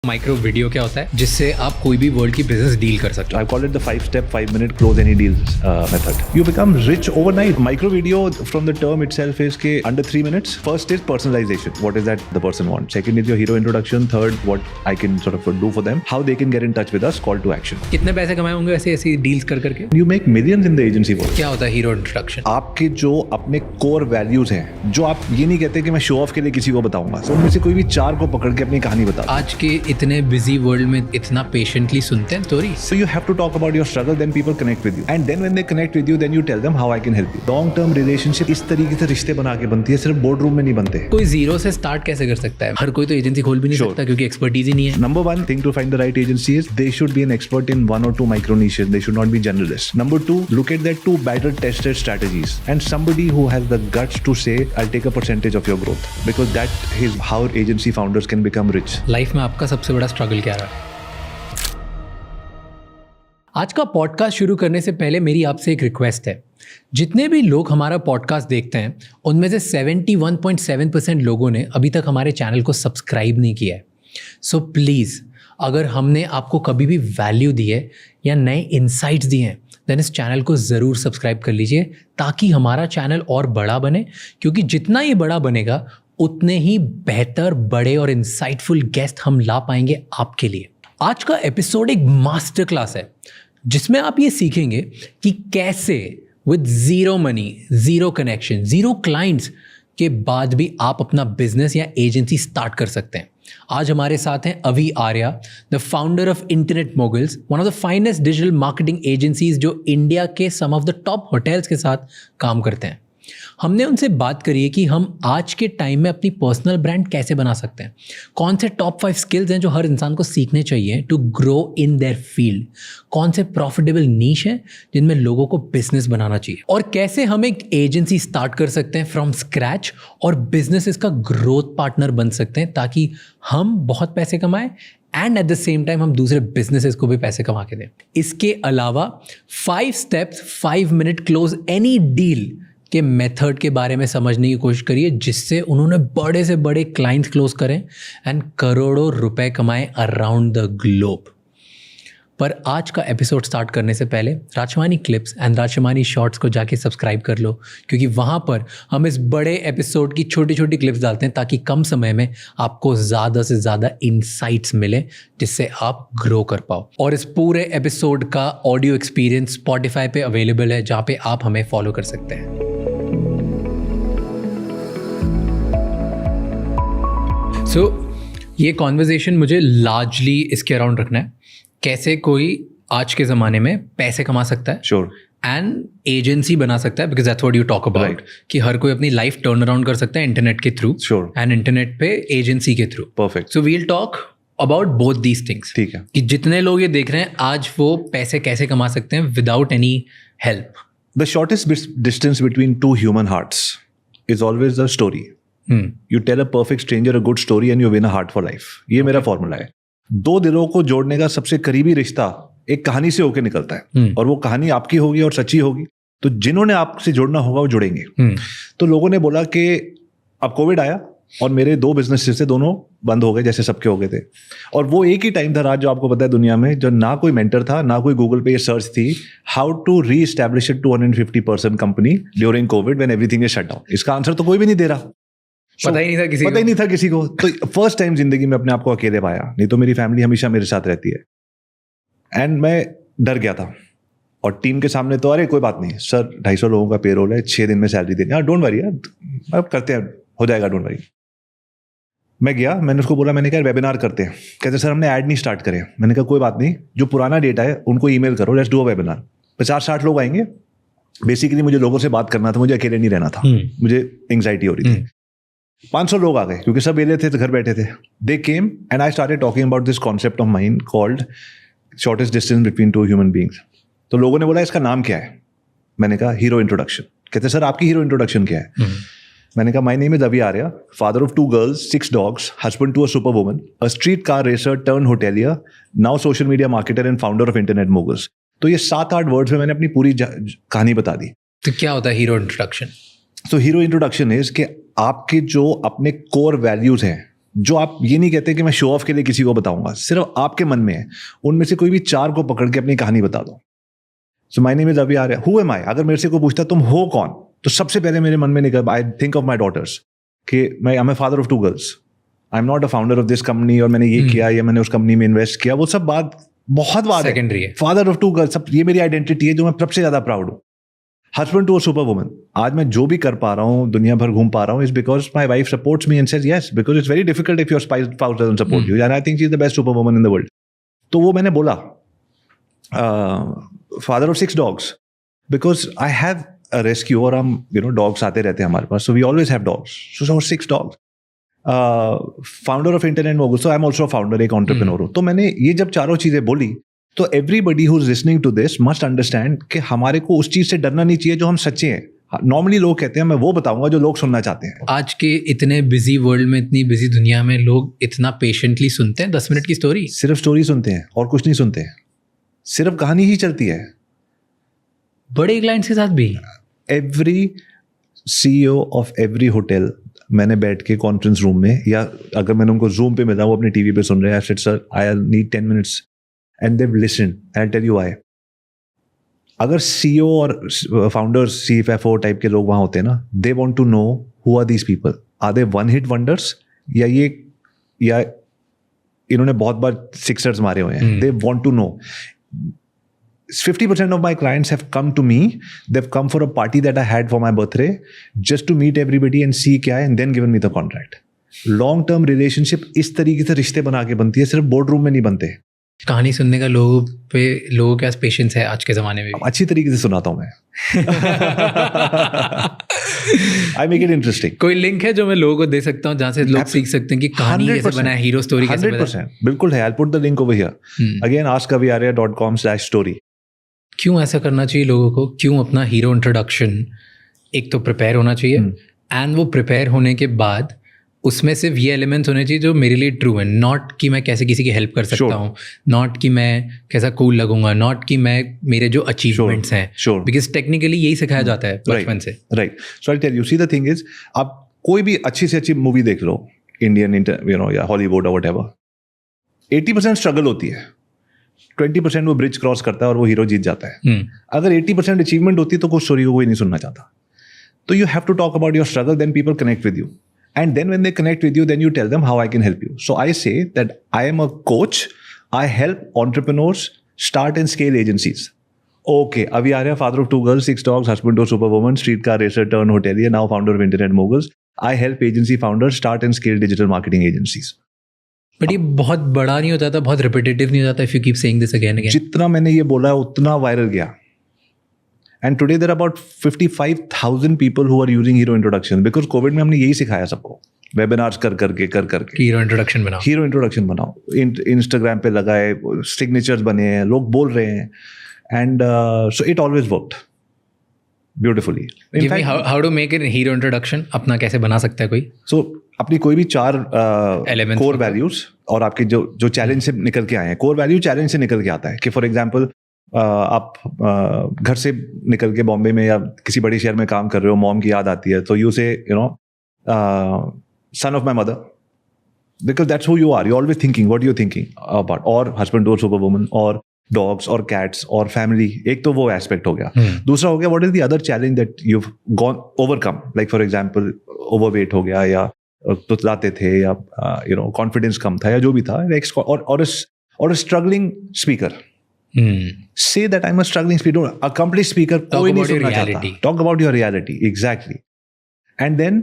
Micro video क्या होता है जिससे आप कोई भी वर्ल्ड की बिजनेस डील कर सकते हो। I call it the 5-step, 5-minute close any deals method. You become rich overnight. Micro video from the term itself is ke under 3 minutes. First is personalization. What is that the person wants? Second is your hero introduction. Third, what I can sort of do for them. How they can get in touch with us. Call to action. कितने पैसे कमाए होंगे ऐसे ऐसी deals कर करके? You make millions in the agency world. क्या होता है हीरो इंट्रोडक्शन? आपके जो अपने कोर वैल्यूज हैं, जो आप ये नहीं कहते कि मैं शो ऑफ के लिए किसी को बताऊंगा, तो उनमें से कोई भी 4 को पकड़ के अपनी कहानी बता। आज के इतने बिजी वर्ल्ड में इतना पेशेंटली सुनते हैं story. So you have to talk about your struggle, then people connect with you. And then when they connect with you, then you tell them how I can help you. Long term relationship इस तरीके से रिश्ते बना के बनती है, सिर्फ board room में नहीं बनते। कोई जीरो से स्टार्ट कैसे कर सकता है? हर कोई तो एजेंसी खोल भी नहीं सकता क्योंकि एक्सपर्टीज ही नहीं है। Number one thing to find the right agency is they should be an expert in 1 or 2 micro niches. They should not be generalists. Number 2, look at their 2 better tested strategies and somebody who has the guts to say, I'll take a percentage of your growth, because that is how agency founders can become rich. Life में आपका सबसे बड़ा struggle क्या रहा? आज का podcast शुरू करने से पहले मेरी आपसे एक रिक्वेस्ट है। जितने भी लोग हमारा पॉडकास्ट देखते हैं उनमें से 71.7% लोगों ने अभी तक हमारे चैनल को सब्सक्राइब नहीं किया है। सो प्लीज़, अगर हमने आपको कभी भी वैल्यू दी है या नए इंसाइट्स दिए हैं देन इस चैनल को ज़रूर सब्सक्राइब कर लीजिए ताकि हमारा चैनल और बड़ा बने, क्योंकि जितना ये बड़ा बनेगा उतने ही बेहतर, बड़े और इंसाइटफुल गेस्ट हम ला पाएंगे आपके लिए। आज का एपिसोड एक मास्टर क्लास है जिसमें आप ये सीखेंगे कि कैसे with zero money, zero connection, zero clients के बाद भी आप अपना बिजनेस या एजेंसी स्टार्ट कर सकते हैं। आज हमारे साथ हैं अभी Arya, the founder of Internet moguls, one of the finest digital marketing agencies जो इंडिया के सम ऑफ द टॉप होटल्स के साथ काम करते हैं। हमने उनसे बात करी है कि हम आज के टाइम में अपनी पर्सनल ब्रांड कैसे बना सकते हैं, कौन से टॉप 5 स्किल्स हैं जो हर इंसान को सीखने चाहिए to grow in their field, कौन से प्रॉफिटेबल नीश हैं जिनमें लोगों को बिजनेस बनाना चाहिए, और कैसे हम एक एजेंसी स्टार्ट कर सकते हैं फ्रॉम स्क्रैच और बिजनेस का ग्रोथ पार्टनर बन सकते हैं ताकि हम बहुत पैसे कमाएं and at the same time हम दूसरे बिजनेसेस को भी पैसे कमा के दें। इसके अलावा 5 steps 5 minute close any deal के मेथड के बारे में समझने की कोशिश करिए जिससे उन्होंने बड़े से बड़े क्लाइंट्स क्लोज करें एंड करोड़ों रुपए कमाएं अराउंड द ग्लोब। पर आज का एपिसोड स्टार्ट करने से पहले राजमानी क्लिप्स एंड राजमानी शॉर्ट्स को जाके सब्सक्राइब कर लो, क्योंकि वहाँ पर हम इस बड़े एपिसोड की छोटी छोटी क्लिप्स डालते हैं ताकि कम समय में आपको ज़्यादा से ज़्यादा इंसाइट्स मिले जिससे आप ग्रो कर पाओ। और इस पूरे एपिसोड का ऑडियो एक्सपीरियंस स्पॉटिफाई पे अवेलेबल है जहाँ पे आप हमें फॉलो कर सकते हैं। सो ये कॉन्वर्जेशन मुझे लार्जली इसके अराउंड रखना है, कैसे कोई आज के ज़माने में पैसे कमा सकता है Sure. एंड एजेंसी बना सकता है, because that's what you talk about, कि हर कोई अपनी लाइफ टर्न अराउंड कर सकता है इंटरनेट के थ्रू Sure. एंड इंटरनेट पे एजेंसी के through. Perfect. So we'll talk about both these things. ठीक है। कि जितने लोग ये देख रहे हैं आज वो पैसे कैसे कमा सकते हैं without any help. The shortest distance between 2 human hearts is always the story. You tell a perfect stranger a good story and you win a heart for life. ये मेरा फॉर्मूला है। 2 दिलों को जोड़ने का सबसे करीबी रिश्ता एक कहानी से होकर निकलता है और वो कहानी आपकी होगी और सच्ची होगी, तो जिन्होंने आपसे जुड़ना होगा वो जुड़ेंगे। तो लोगों ने बोला कि अब कोविड आया और मेरे 2 बिजनेस से दोनों बंद हो गए जैसे सबके हो गए थे, और वो एक ही टाइम था राज जो आपको पता है दुनिया में जो ना कोई मेंटर था ना कोई गूगल पे सर्च थी, how to re establish 250% company during covid when everything is shut down. इसका आंसर तो कोई भी नहीं दे रहा, पता ही नहीं था किसी को। तो फर्स्ट टाइम जिंदगी में अपने आप को अकेले पाया, नहीं तो मेरी फैमिली हमेशा मेरे साथ रहती है। एंड मैं डर गया था और टीम के सामने तो अरे कोई बात नहीं सर, 250 लोगों का पेरोल है, 6 दिन में सैलरी देनी, हाँ डोंट वरी यार अब करते हैं, हो जाएगा डोंट वरी। मैं गया, मैंने उसको बोला, मैंने कहा वेबिनार करते हैं। कहते सर हमने ऐड नहीं स्टार्ट करे। मैंने कहा कोई बात नहीं, जो पुराना डेटा है उनको ईमेल करो, लेट्स डू अ वेबिनार। 50-60 लोग आएंगे। बेसिकली मुझे लोगों से बात करना था, मुझे अकेले नहीं रहना था, मुझे एंग्जाइटी हो रही थी। 500 लोग आ गए क्योंकि सब वेले थे तो घर बैठे थे। They came and I started talking about this concept of mind called shortest distance between 2 human beings. तो लोगों ने बोला इसका नाम क्या है? मैंने कहा हीरो इंट्रोडक्शन। कहते सर आपकी हीरो इंट्रोडक्शन क्या है? मैंने कहा my name is Abhi Arya, father of 2 girls, 6 dogs, husband to a super woman, a street car racer turn hotelier, now social media marketer and founder of Internet Moguls. तो ये 7-8 words में मैंने अपनी पूरी कहानी बता दी। तो क्या होता है hero introduction? So hero introduction is कि आपके जो अपने कोर वैल्यूज हैं, जो आप ये नहीं कहते कि मैं शो ऑफ के लिए किसी को बताऊंगा, सिर्फ आपके मन में है, उनमें से कोई भी 4 को पकड़ के अपनी कहानी बता दो. So my name is Abhi Arya, who am आई. अगर मेरे से कोई पूछता तुम हो कौन, तो सबसे पहले मेरे मन में निकल, I think of my daughters कि मैं I am a father of 2 girls, I am not a founder of this company, और मैंने ये किया या मैंने उस कंपनी में इन्वेस्ट किया, वो सब बात बहुत बात सेकेंडरी है. फादर ऑफ 2 गर्ल्स, सब ये मेरी आइडेंटिटी है जो मैं सबसे ज्यादा प्राउड हूँ. Husband to a super woman. आज मैं जो भी कर पा रहा हूँ, दुनिया भर घूम पा रहा हूँ, is because my wife supports me and says yes, because it's very difficult if your spouse doesn't support you, and I think she is the best super woman in the world. तो वो मैंने बोला. Father of 6 dogs, because I have a rescue, और हम dogs आते रहते हैं हमारे पास, so we always have dogs, so 6 dogs. Founder of internet mogul, so I am also founder, एक एंटरप्रेन्योर हूँ. तो मैंने ये जब चारों चीजें बोली, तो everybody who is listening to this must understand कि हमारे को उस चीज से डरना नहीं चाहिए जो हम सच्चे हैं. नॉर्मली लोग कहते हैं मैं वो बताऊंगा जो लोग सुनना चाहते हैं. आज के इतने बिजी वर्ल्ड में, इतनी बिजी दुनिया में लोग इतना पेशेंटली सुनते हैं 10 मिनट की स्टोरी. सिर्फ स्टोरी सुनते हैं और कुछ नहीं सुनते, सिर्फ कहानी ही चलती है. बड़े क्लाइंट्स के साथ भी every CEO of every hotel, मैंने बैठ के कॉन्फ्रेंस रूम में, या अगर मैंने उनको जूम पे मिला, वो अपने टीवी पे सुन रहे हैं, I said sir I need 10 minutes, and then listen, I will tell you why. अगर CEO और फाउंडर्स, CFO टाइप के लोग वहां होते हैं ना, they want to know who are these people, are they one hit wonders, या इन्होंने बहुत बार सिक्सर्स मारे हुए हैं. They want to know. 50% of my clients have come to me. They've come for a party that I had for my birthday, just to meet everybody and see क्या है, and then given me the contract. Long term relationship इस तरीके से रिश्ते बना के बनती है, सिर्फ बोर्ड रूम में नहीं बनते. कहानी सुनने का लोगों के पास पेशेंस है आज के ज़माने में भी. अच्छी तरीके से सुनाता हूँ मैं. I make it interesting. कोई लिंक है जो मैं लोगों को दे सकता हूँ जहाँ से लोग सीख सकते हैं कि कहानी कैसे बनाए, हीरो स्टोरी कैसे बनाए? 100% बिल्कुल है. I'll put the link over here. Again, askaviarya.com/story. क्यों ऐसा करना चाहिए लोगों को? क्यों अपना हीरो इंट्रोडक्शन, एक तो प्रिपेयर होना चाहिए, एंड वो प्रिपेयर होने के बाद उसमें सिर्फ ये एलिमेंट्स होने चाहिए जो मेरे लिए ट्रू है. नॉट कि मैं कैसे किसी की हेल्प कर सकता हूँ, नॉट कि मैं कैसा कूल लगूंगा, नॉट कि मैं मेरे जो अचीवमेंट्स हैं, बिकॉज टेक्निकली यही सिखाया जाता है बचपन से. Right. So I tell you, see the thing is, आप कोई भी अच्छी से अच्छी मूवी देख लो, इंडियन या हॉलीवुड और व्हाटएवर, 80% स्ट्रगल होती है, 20% वो ब्रिज क्रॉस करता है और वो हीरो जीत जाता है. अगर 80% अचीवमेंट होती तो कोई स्टोरी को कोई नहीं सुनना चाहता. तो you have to talk about your struggle, then people connect with you, and then when they connect with you, then you tell them how I can help you. So I say that I am a coach. I help entrepreneurs start and scale agencies. Okay, Avi Arya, father of 2 girls, 6 dogs, husband to a superwoman, streetcar racer turned hotelier, now founder of Internet Moguls. I help agency founders start and scale digital marketing agencies. But ये बहुत बड़ा नहीं होता था, बहुत repetitive नहीं होता if you keep saying this again and again. जितना मैंने ये बोला उतना वायरल गया. And today there are about 55,000 people who are using hero introduction, because COVID में हमने यही सिखाया सबको, webinars कर करके हीरो इंट्रोडक्शन बनाओ, हीरो इंट्रोडक्शन बनाओ. Instagram पे लगाए, signatures बने हैं, लोग बोल रहे हैं, and so it always worked beautifully. Give me how to make it hero introduction. अपना कैसे बना सकता है कोई? So अपनी कोई भी 4 core values, और आपके जो चैलेंज से निकल के आए हैं. core value चैलेंज से निकल के आता है कि फॉर एग्जाम्पल आप घर से निकल के बॉम्बे में या किसी बड़े शहर में काम कर रहे हो, मॉम की याद आती है, तो you say son of my mother, because that's who you are. You always thinking what you thinking about, और हस्बैंड और सुपर वुमन, और डॉग्स और कैट्स और फैमिली. एक तो वो एस्पेक्ट हो गया. दूसरा हो गया what is the other challenge that you gone overcome, like for example overweight हो गया, या तुतलाते थे, या कॉन्फिडेंस कम था, या जो भी था, और struggling speaker. Say that I'm a struggling speaker, accomplished speaker. कोई नहीं सुनना चाहता. Talk about your reality, exactly. And then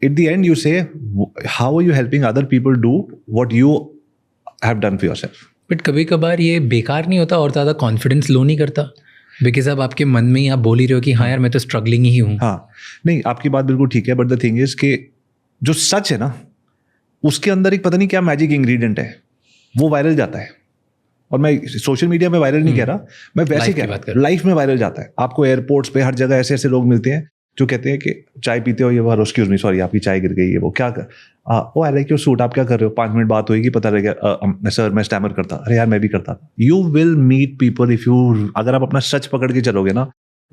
at the end you say, how are you helping other people do what you have done for yourself? But कभी कभार ये बेकार नहीं होता और ज़्यादा कॉन्फिडेंस लो नहीं करता, बिकॉज अब आपके मन में ही आप बोल ही रहे हो कि हाँ यार मैं तो स्ट्रगलिंग ही हूँ. हाँ, नहीं, आपकी बात बिल्कुल ठीक है, बट द थिंग इज कि जो सच है ना, उसके अंदर एक पता नहीं क्या मैजिक इंग्रेडिएंट है, वो वायरल जाता है. और मैं सोशल मीडिया में वायरल नहीं कह रहा, मैं वैसे कह रहा हूँ, लाइफ में वायरल जाता है. आपको एयरपोर्ट्स पे हर जगह ऐसे ऐसे लोग मिलते हैं जो कहते हैं कि चाय पीते हो, ये बार एक्सक्यूज मी सॉरी आपकी चाय गिर गई है, वो क्या कर, ओ आई लाइक योर सूट, आप क्या कर रहे हो, 5 मिनट बात होगी, पता लग गया सर मैं स्टैमर करता, अरे यार मैं भी करता था. You will meet people if you, अगर आप अपना सच पकड़ के चलोगे ना,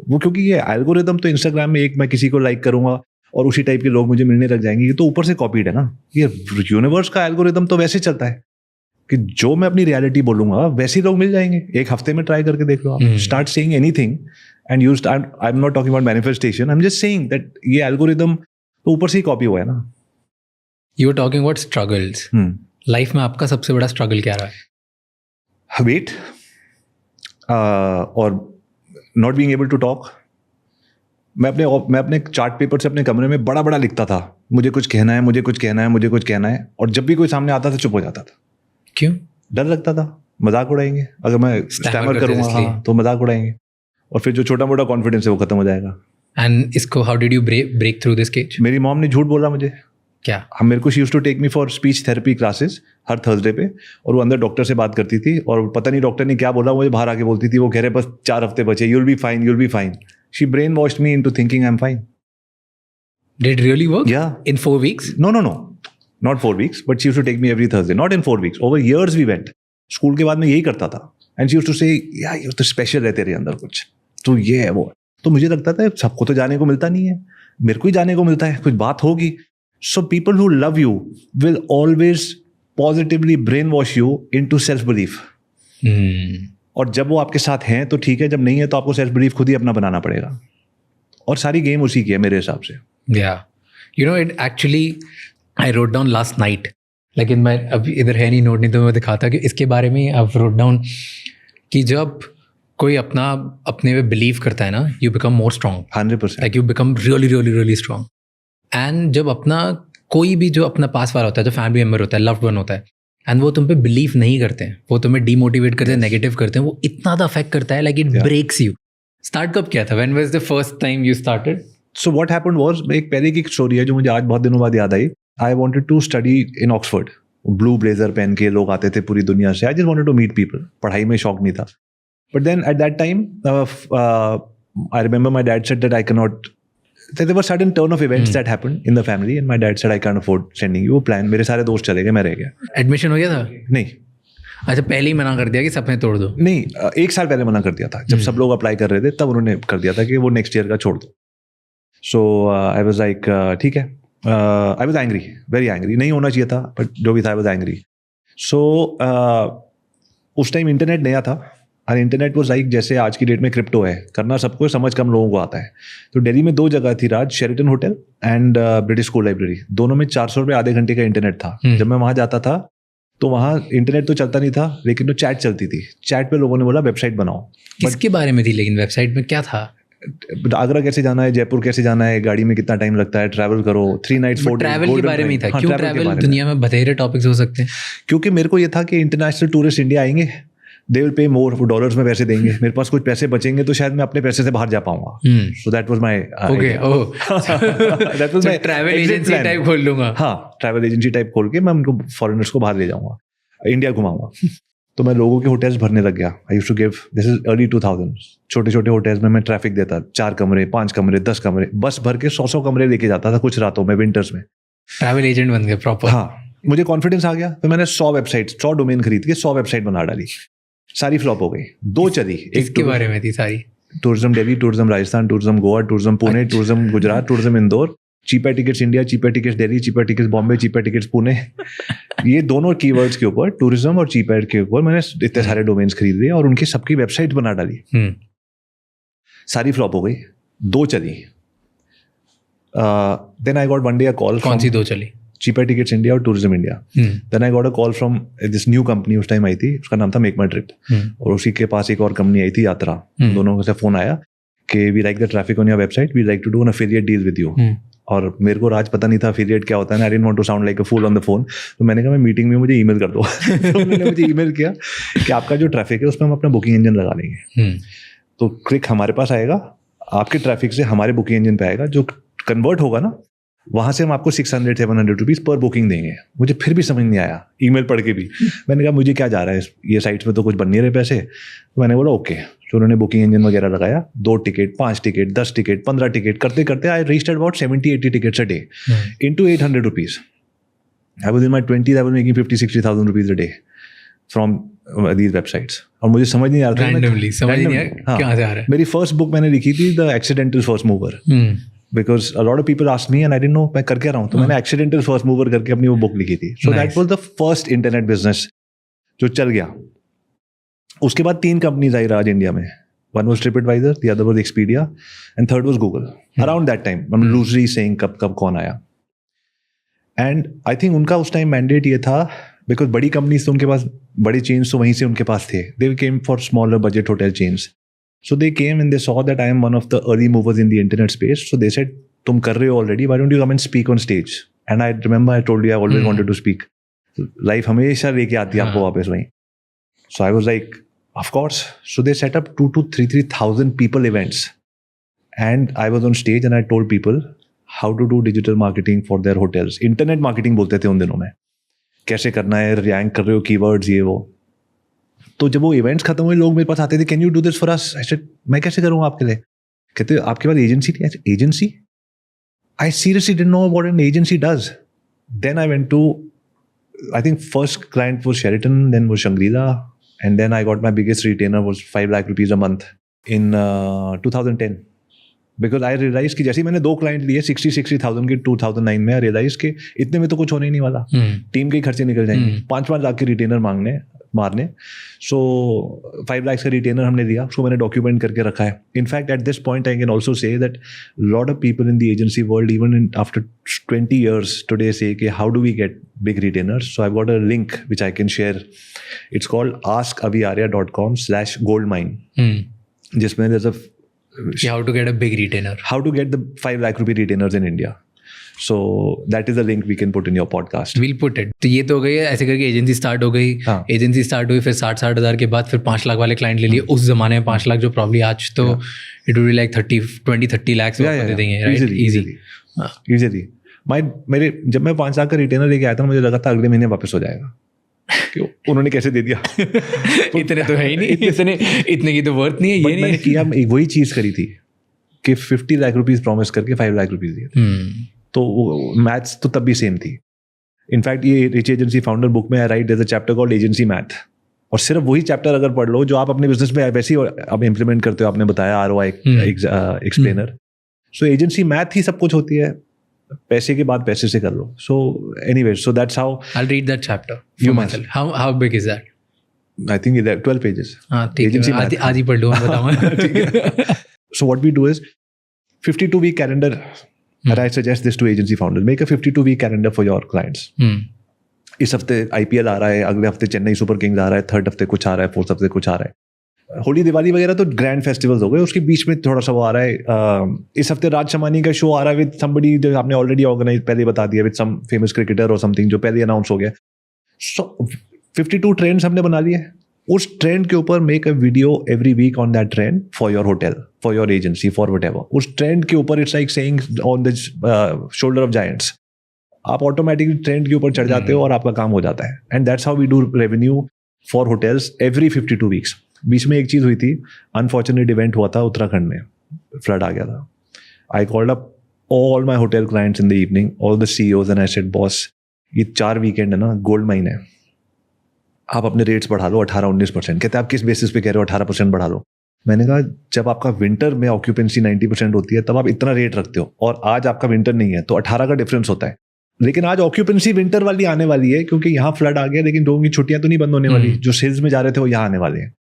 वो क्योंकि ये एल्गोरिदम तो इंस्टाग्राम में एक मैं किसी को लाइक करूंगा, और उसी टाइप के लोग मुझे मिलने लग जाएंगे। ये तो ऊपर से कॉपीड है ना, ये यूनिवर्स का एल्गोरिदम तो वैसे चलता है कि जो मैं अपनी रियलिटी बोलूंगा वैसे ही लोग मिल जाएंगे। एक हफ्ते में ट्राई करके देख लो आप, start saying anything and you start, I am not talking about manifestation, I am just saying that ये एल्गोरिदम तो ऊपर से ही कॉपी हुआ है ना। You are talking about struggles, life में आपका सबसे बड़ा स्ट्रगल क्या रहा है? वेट और not being able to talk. मैं अपने चार्ट पेपर से अपने कमरे में बड़ा बड़ा लिखता था, मुझे कुछ कहना है, मुझे कुछ कहना है, मुझे कुछ कहना है, और जब भी कोई सामने आता था चुप हो जाता था। क्यों? डर लगता था मजाक उड़ाएंगे, अगर मैं स्टैमर करूंगा हाँ, तो मजाक उड़ाएंगे, और फिर जो छोटा मोटा कॉन्फिडेंस है वो खत्म हो जाएगा। एंड इसको how did you break through this cage? मेरी मॉम ने झूठ बोला मुझे। क्या? हम मेरे को she used to take me for speech therapy classes हर थर्सडे पे, और वो अंदर डॉक्टर से बात करती थी, और पता नहीं डॉक्टर ने क्या बोला, मुझे बाहर आके बोलती थी, वो कह रहे बस 4 हफ्ते बचे, you'll be fine, you'll be fine. She brain washed me into thinking I am fine. Did it really work? Yeah. In 4 weeks? No. Not 4 weeks, but she used to take me every Thursday. Not in 4 weeks. Over years we went. School के बाद मैं यही करता था। And she used to say, यार ये तो special है तेरे अंदर कुछ, तो ये है वो। तो मुझे लगता था सबको तो जाने को मिलता नहीं है, मेरे को ही जाने को मिलता है, कुछ बात होगी। So people who love you will always positively brainwash you into self-belief. और जब वो आपके साथ हैं तो ठीक है, जब नहीं है तो आपको सेल्फ बिलीफ खुद ही अपना बनाना पड़ेगा। और सारी गेम उसी की है मेरे हिसाब से। Yeah. You know, it actually, I wrote down last night. लेकिन मैं अब इधर है नहीं नोट, नहीं तो मैं दिखाता कि इसके बारे में आई wrote down कि जब कोई अपने पे बिलीव करता है ना, you become more strong. 100%. Like you become really, really, really strong. And जब कोई भी जो अपना पास वाला होता है, जो फैमिली मेम्बर होता है, लव्ड वन होता है, एंड वो तुम पे बिलीव नहीं करते हैं, वो तुम्हें डीमोटिवेट करते हैं, नेगेटिव करते हैं, वो इतना ज़्यादा अफेक्ट करता है, like it breaks you. Start कब किया था? When was the first time you started? So what happened was, एक पहले की स्टोरी है जो मुझे आज बहुत दिनों बाद याद आई। I wanted to study in Oxford. Blue blazer पहन के लोग आते थे पूरी दुनिया से। I just wanted to meet people. पढ़ाई में शौक नहीं था, but then at that time I remember my dad said that I can not, there were sudden turn of events that happened in the family and my dad said I can't afford sending you. वो plan, मेरे सारे दोस्त चले गए, मैं रह गया। Admission हो गया था? नहीं। अच्छा, पहले ही मना कर दिया कि सपने तोड़ दो? नहीं, 1 साल पहले मना कर दिया था। जब सब लोग अप्लाई कर रहे थे तब उन्होंने कर दिया था कि वो नेक्स्ट ईयर का छोड़ दो। सो आई वाज लाइक ठीक है। I was angry, very angry. नहीं होना चाहिए था, बट जो भी था आई वाज एंग्री। सो उस टाइम इंटरनेट नया था, और इंटरनेट वो लाइक जैसे आज की डेट में क्रिप्टो है, करना सबको, समझ कम लोगों को आता है। तो दिल्ली में 2 जगह थी Raj, Sheraton hotel and British school library. दोनों में 400 रुपये आधे घंटे का इंटरनेट था। जब मैं वहाँ जाता था तो वहाँ इंटरनेट तो चलता नहीं था, लेकिन तो चैट चलती थी। चैट पे लोगों ने बोला वेबसाइट बनाओ। किसके बारे में थी लेकिन वेबसाइट में क्या था? आगरा कैसे जाना है, जयपुर कैसे जाना है, गाड़ी में कितना टाइम लगता है, ट्रैवल करो 3 नाइट्स 4 डेज। ट्रैवल के बारे में ही था। क्यों ट्रैवल? दुनिया में बथेरे टॉपिक्स हो सकते हैं। क्योंकि मेरे को ये था कि इंटरनेशनल टूरिस्ट इंडिया आएंगे, they will pay more, dollars में पैसे देंगे, मेरे पास कुछ पैसे बचेंगे तो शायद मैं अपने पैसे से बाहर जा पाऊंगा। So that was my that was my travel agency type खोल लूंगा। हाँ, ट्रैवल एजेंसी टाइप खोल के मैं उनको, फॉरेनर्स को बाहर ले जाऊंगा, इंडिया घुमाऊंगा। तो मैं लोगों के होटल्स भरने लग गया। I used to give, this is early 2000, छोटे छोटे होटल्स में मैं ट्रैफिक देता, 4 कमरे, 5 कमरे, 10 कमरे, बस भर के 100 कमरे लेके जाता था कुछ रातों में, विंटर्स में। ट्रैवल एजेंट बन गया प्रॉपर। हाँ, मुझे कॉन्फिडेंस आ गया। फिर मैंने 100 वेबसाइट, 100 डोमेन खरीद के 100 वेबसाइट बना डाली। सारी फ्लॉप हो गई। 2 चली। एक के बारे में थी सारी, tourism Delhi, tourism Rajasthan, tourism Goa, tourism Pune, tourism Gujarat, tourism Indore, cheaper tickets India, cheaper tickets Delhi, cheaper tickets Bombay, cheaper tickets Pune. ये दोनों कीवर्ड्स के ऊपर, टूरिज्म और चीपर के ऊपर मैंने इतने सारे डोमेन्स खरीद लिए और उनकी सबकी वेबसाइट बना डाली। सारी फ्लॉप हो गई। 2 चली। Then I got one day a call. कौन सी 2 चली? चीपर टिकट्स इंडिया और tourism India. Then I got a call from this new company, उस टाइम आई थी, उसका नाम था मेक माई ट्रिप, और उसी के पास एक और कंपनी आई थी, यात्रा। दोनों से फोन आया कि we like the traffic on your website, we like to do an affiliate deal with you. और मेरे को राज पता नहीं था एफिलिएट क्या होता है, I didn't want to sound like a fool on the phone. तो मैंने कहा मैं मीटिंग में, मुझे ईमेल कर दो। तो उन्होंने मुझे ईमेल किया कि आपका जो ट्रैफिक है उसमें हम अपना बुकिंग इंजन लगा लेंगे। तो क्लिक हमारे पास आएगा, आपके ट्रैफिक से हमारे बुकिंग इंजन पे आएगा, जो कन्वर्ट होगा ना, वहाँ से हम आपको 600-700 रुपीज़ पर बुकिंग देंगे। मुझे फिर भी समझ नहीं आया, ईमेल पढ़ के भी। मैंने कहा मुझे क्या जा रहा है, ये साइट्स में तो कुछ बन नहीं रहे पैसे। तो मैंने बोला ओके। तो उन्होंने बुकिंग इंजन वगैरह लगाया, 2 टिकट, 5 टिकट, 10 टिकट, 15 टिकट, करते करते I reached about 70-80 tickets a day into 800 rupees. I was in my 20s, I was making 50,000-60,000 rupees a day from these websites. और मुझे समझ नहीं आ रहा था, समझ नहीं आ रहा क्या जा रहा है। मेरी फर्स्ट बुक मैंने लिखी थी the accidental first mover. Because a lot of people asked me and I didn't know मैं कर क्या रहा हूँ, तो मैंने एक्सीडेंटल फर्स्ट मूवर करके अपनी वो बुक लिखी थी. So that was the first internet business जो चल गया. उसके बाद 3 कंपनीज आई राज इंडिया में. One was TripAdvisor, the other was Expedia, and third was Google. Around that time, I'm loosely saying कब कौन आया. And I think उनका उस टाइम मैंडेट ये था, because बड़ी कंपनीज तो उनके पास, बड़ी चेन्स तो वहीं से उनके पास थे. They came for smaller budget hotel chains. So they came and they saw that I am one of the early movers in the internet space. So they said, तुम कर रहे हो already, why don't you come and speak on stage? And I remember I told you I always wanted to speak. Life हमेशा लेके आती है आपको वापस वहीं. So I was like, of course. So they set up 2,000 to 3,000 people events. And I was on stage and I told people how to do digital marketing for their hotels. Internet marketing बोलते थे उन दिनों में. कैसे करना है, rank कर रहे हो कीवर्ड्स ये वो. तो जब वो इवेंट्स खत्म हुए, लोग मेरे पास आते थे, can you do this for us? I said, मैं कैसे करूँगा आपके लिए? कहते आपके पास एजेंसी थी? Agency? I seriously didn't know what an agency does. Then I went to, I think first client was Sheraton, then was Shangri-La. And then I got my biggest retainer was 5 lakh rupees a month in 2010. Because I realized कि जैसे ही मैंने 2 client लिए 60,000 के 2009 में, I realized कि इतने में तो कुछ होने ही नहीं वाला. टीम के ही खर्चे निकल जाएंगे. 5 लाख के रिटेनर मारने. So 5 lakhs का रिटेनर हमने दिया, उसको मैंने डॉक्यूमेंट करके रखा है. In fact at this point I can also say that lot of people in the agency world even after 20 years today say कि how do we get big retainers? So I've got a link which I can share. It's called askaviarya.com/goldmine. जिसमें there's a how to get a big retainer. How to get the 5 lakh rupee retainers in India. So that is a link we can put in your podcast. We'll put it. तो ये तो हो गई, ऐसे करके agency start हो गई. Agency start हुई, फिर 60 हज़ार के बाद फिर 5 लाख वाले क्लाइंट ले लिए. उस जमाने में 5 लाख जो प्रॉब्ली आज तो it would be like 30 lakh दे देंगे, राइट? इजीली. मेरे जब मैं 5 लाख का रिटेनर लेके आया था, मुझे लगा था अगले महीने वापस हो जाएगा. क्यों? उन्होंने कैसे दे दिया? इतने तो है ही नहीं, इतने की तो वर्थ नहीं है. ये मैंने किया, वही चीज करी थी कि 50 लाख रुपीज प्रॉमिस करके 5 लाख रुपीज दिए. तो मैथ्स तो तब भी सेम थी. इनफैक्ट ये रिच एजेंसी फाउंडर बुक में I write there is a chapter called agency math. और सिर्फ वही चैप्टर अगर पढ़ लो जो आप अपने बिजनेस में वैसे ही आप इंप्लीमेंट करते हो. आपने बताया ROI एक्सप्लेनर. सो एजेंसी मैथ ही सब कुछ होती है. पैसे के बाद पैसे से कर लो. So anyway, so that's how I will read that chapter. You must. How big is that? I think 12 pages. हां, ठीक है. आज ही पढ़ लो, बताऊंगा. ठीक है. So what we do is 52-week calendar. And I suggest this to agency founders. Make a 52-week calendar for your clients. इस हफ्ते IPL आ रहा है, अगले हफ्ते चेन्नई सुपर किंग्स आ रहा है, थर्ड हफ्ते कुछ आ रहा है, फोर्थ हफ्ते कुछ आ रहा है. होली दिवाली वगैरह तो ग्रैंड फेस्टिवल्स हो गए. उसके बीच में थोड़ा सा वो आ रहा है. इस हफ्ते राज शमानी का शो आ रहा है विद समबडी जो आपने ऑलरेडी ऑर्गेनाइज पहले बता दिया, विद सम फेमस क्रिकेटर और समथिंग जो पहले अनाउंस हो गया. सो 52 ट्रेंड्स हमने बना लिए. उस ट्रेंड के ऊपर make a video every week on that trend for your hotel, for your agency, for whatever. उस ट्रेंड के ऊपर it's like saying on the shoulder of giants. आप ऑटोमेटिकली ट्रेंड के ऊपर चढ़ जाते हो और आपका काम हो जाता है. And that's how we do revenue for hotels every 52 weeks. बीच में एक चीज हुई थी, अनफॉर्चुनेट इवेंट हुआ था उत्तराखंड में, फ्लड आ गया था. I called up all my hotel clients in the evening, all the CEOs, and I said boss, ये 4 वीकेंड है ना, गोल्ड माइन है, आप अपने रेट्स बढ़ा लो 18-19%. कहते हैं आप किस बेसिस पे कह रहे हो 18% बढ़ा लो? मैंने कहा जब आपका विंटर में ऑक्यूपेंसी 90% होती है तब आप इतना रेट रखते हो, और आज आपका विंटर नहीं है तो 18 का डिफरेंस होता है. लेकिन आज ऑक्यूपेंसी विंटर वाली आने वाली है क्योंकि यहाँ फ्लड आ गया, लेकिन लोगों की छुट्टियां तो नहीं बंद होने वाली. जो हिल्स में जा रहे थे वो यहाँ आने वाले हैं.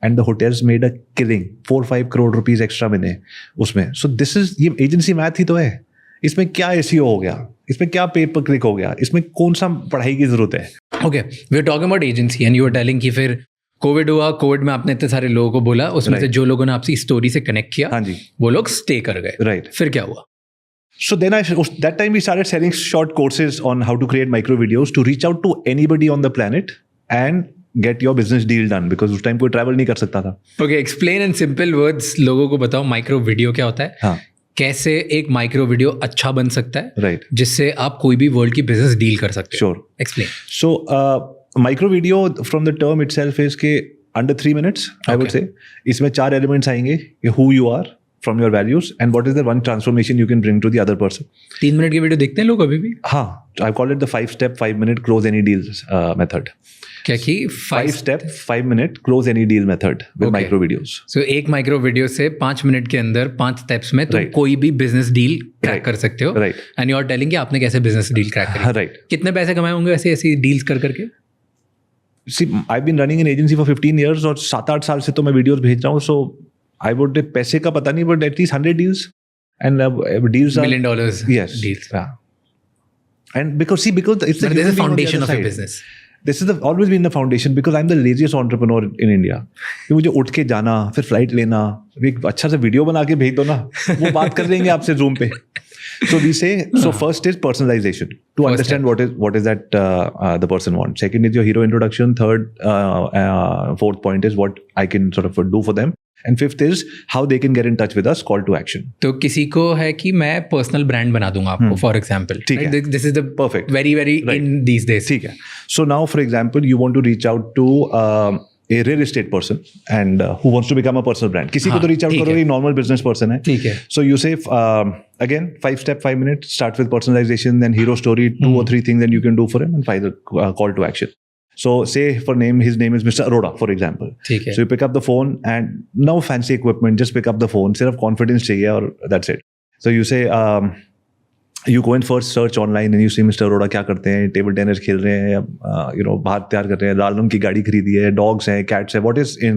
And the hotels made a killing. 4-5 crore rupees extra मिले उसमें. सो दिस इज, ये एजेंसी मैथ ही तो है. इसमें क्या SEO हो गया, इसमें क्या पे पर क्लिक हो गया, इसमें कौन सा पढ़ाई की जरूरत है? Okay, we are talking about agency and you are telling कि फिर कोविड हुआ, कोविड में आपने इतने सारे लोगों को बोला, उसमें से जो लोगों ने आपसी स्टोरी से कनेक्ट किया, हाँ जी, वो लोग स्टे कर गए. राइट. फिर क्या हुआ? So then that time we started selling short courses on how to create micro videos to reach out to anybody on the planet and get your business deal done, because उस time कोई travel नहीं कर सकता था. Okay, explain in simple words, लोगों को बताओ micro video क्या होता है. हाँ. कैसे एक माइक्रो वीडियो अच्छा बन सकता है, राइट, जिससे आप कोई भी वर्ल्ड की बिजनेस डील कर सकते हैं. Sure. Explain. So micro video from the term itself is के under 3 minutes, I would say. इसमें 4 एलिमेंट्स आएंगे, who you are, from your values, and what is the one transformation you can bring to the other person. 3 minute की video देखते हैं लोग अभी भी? हाँ, I call it the 5-step 5-minute close any deals method. क्या कि 5-step 5-minute close any deal method with Okay. micro videos. सो एक माइक्रो वीडियो से 5 मिनट के अंदर 5 स्टेप्स में तुम Right. कोई भी बिजनेस डील क्रैक Right. कर सकते हो. Right. And you are telling कि आपने कैसे बिजनेस डील क्रैक करी. Right. कितने पैसे कमाए होंगे ऐसे ऐसी डील्स कर करके? See, I've been running an agency for 15 years और 7-8 साल से तो मैं वीडियोस भेज रहा हूँ. So I would पैसे का पता नहीं, but at least 100 deals. And deals are... $1 million Yes. deals. Yeah. And because it's the But there's a human being on the foundation other of your side. business. This is always been the foundation because I'm the laziest entrepreneur in India. कि मुझे उठ के जाना, फिर flight लेना, एक अच्छा सा वीडियो बना के भेज दो ना, वो बात कर लेंगे आपसे जूम पे. So we say, so first is personalization to understand what is that the person wants. Second is your hero introduction. Third, fourth point is what I can sort of do for them. And fifth is how they can get in touch with us, call to action. तो किसी को है कि मैं personal brand बना दूंगा आपको for example. ठीक है. This is the Perfect. Very in these days. ठीक है. So now, for example, you want to reach out to a real estate person and who wants to become a personal brand. किसी को तो reach out ठीक करो, है. एक normal business person है. ठीक है. So you say, again, 5-step 5-minute, start with personalization, then hero story, 2 or 3 things that you can do for him, and final call to action. So say his name is Mr. Arora, for example. ठीक है. So you pick up the phone and no fancy equipment, just pick up the phone. सिर्फ confidence चाहिए और that's it. So you say, you go and first search online and you see Mr. Arora क्या करते हैं, table tennis खेल रहे हैं, बाहर तैयार कर रहे हैं, लाल रंग की गाड़ी खरीदी है, dogs हैं, cats हैं, what is in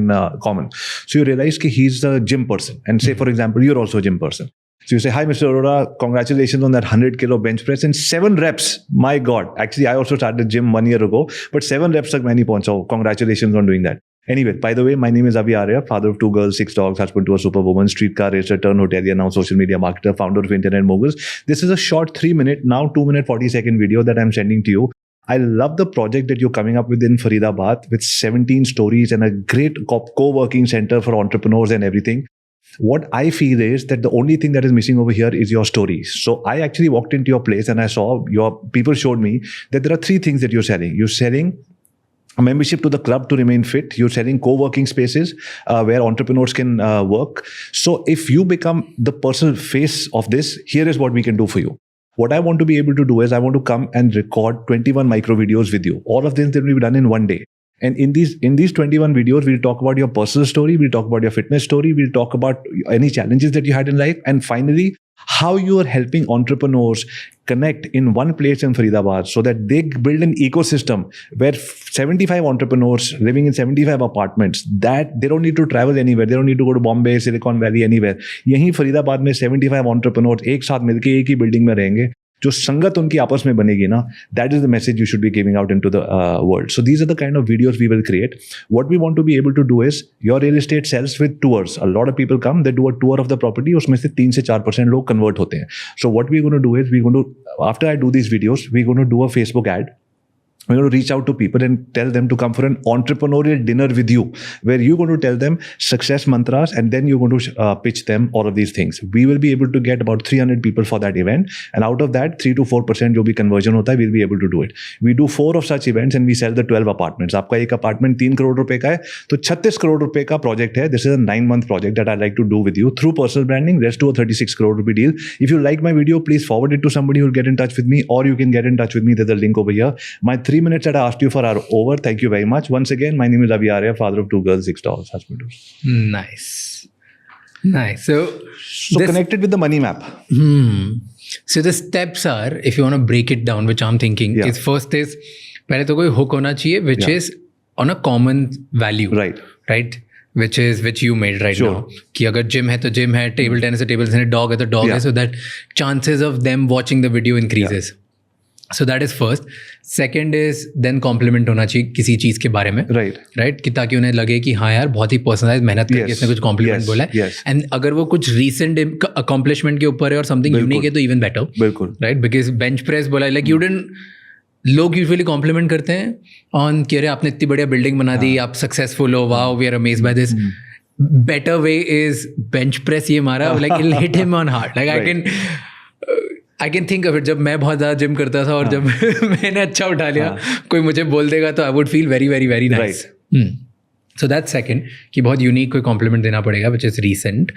common? So you realize कि he's a gym person, and say for example you're also a gym person. So you say, hi, Mr. Arora, congratulations on that 100 kilo bench press and 7 reps. My God. Actually, I also started gym 1 year ago, but 7 reps tak main nahi pahuncha. Congratulations on doing that. Anyway, by the way, my name is Avi Arya, father of 2 girls, 6 dogs, husband to a superwoman, streetcar racer, turned hotelier, now social media marketer, founder of Internet Moguls. This is a short 3-minute, now 2-minute 40-second video that I'm sending to you. I love the project that you're coming up with in Faridabad with 17 stories and a great co-working center for entrepreneurs and everything. What I feel is that the only thing that is missing over here is your stories. So I actually walked into your place and I saw your people showed me that there are 3 things that you're selling. You're selling a membership to the club to remain fit. You're selling co-working spaces where entrepreneurs can work. So if you become the personal face of this, here is what we can do for you. What I want to be able to do is I want to come and record 21 micro videos with you. All of them that will be done in one day. And in these 21 videos, we'll talk about your personal story, we'll talk about your fitness story, we'll talk about any challenges that you had in life, and finally, how you are helping entrepreneurs connect in one place in Faridabad so that they build an ecosystem where 75 entrepreneurs living in 75 apartments, that they don't need to travel anywhere, they don't need to go to Bombay, Silicon Valley, anywhere. यहीं फरीदाबाद में 75 entrepreneurs एक साथ मिलके एक ही building में रहेंगे. जो संगत उनकी आपस में बनेगी ना, that is the message you should be giving out into the world. So these are the kind of videos we will create. What we want to be able to do is, your real estate sells with tours. A lot of people come, they do a tour of the property, उसमें से 3 से 4% लोग convert होते हैं. So what we're going to do is, after I do these videos, we're going to do a Facebook ad. We're going to reach out to people and tell them to come for an entrepreneurial dinner with you, where you're going to tell them success mantras and then you're going to pitch them all of these things. We will be able to get about 300 people for that event, and out of that 3 to 4% जो भी conversion होता है, we'll be able to do it. We do 4 of such events and we sell the 12 apartments. आपका एक apartment 3 crore रुपए का है, तो 36 करोड़ रुपए का project है. This is a 9-month project that I'd like to do with you through personal branding. Rest to a 36 crore rupee deal. If you like my video, please forward it to somebody who will get in touch with me, or you can get in touch with me. There's a link over here. My 3 minutes that I asked you for are over. Thank you very much. Once again, my name is Avi Arya, father of 2 girls, 6 dogs, husband. Nice. So this, connected with the money map. So the steps are, if you want to break it down, which I'm thinking, Yeah. is first is, पहले तो कोई hook होना चाहिए, which Yeah. is on a common value. Right. Which you made right Sure. now. कि अगर gym है तो gym है, table tennis है table tennis है, dog है तो dog Yeah. है, so that chances of them watching the video increases. So that is first. Second is then compliment होना चाहिए किसी चीज़ के बारे में. Right? कि ताकि उन्हें लगे कि हाँ यार बहुत ही पर्सनलाइज मेहनत करके इसने कुछ कॉम्प्लीमेंट बोला है. एंड अगर वो कुछ रीसेंट अकॉम्प्लिशमेंट के ऊपर है और समथिंग यूनिक है तो इवन बेटर. बिल्कुल. राइट, बिकॉज बेंच प्रेस बोला लाइक यू डिडंट, लोग यूजुअली कॉम्प्लीमेंट करते हैं ऑन कि अरे आपने इतनी बढ़िया बिल्डिंग बना दी, आप सक्सेसफुल हो, wow we are amazed by this. Better way is bench press ये मारा, like it will hit him on heart. Like I can think of it. जब मैं बहुत ज़्यादा जिम करता था और जब मैंने अच्छा उठा लिया, कोई मुझे बोल देगा तो I would feel very very very nice. So that second कि बहुत यूनिक कोई कॉम्प्लीमेंट देना पड़ेगा which is recent.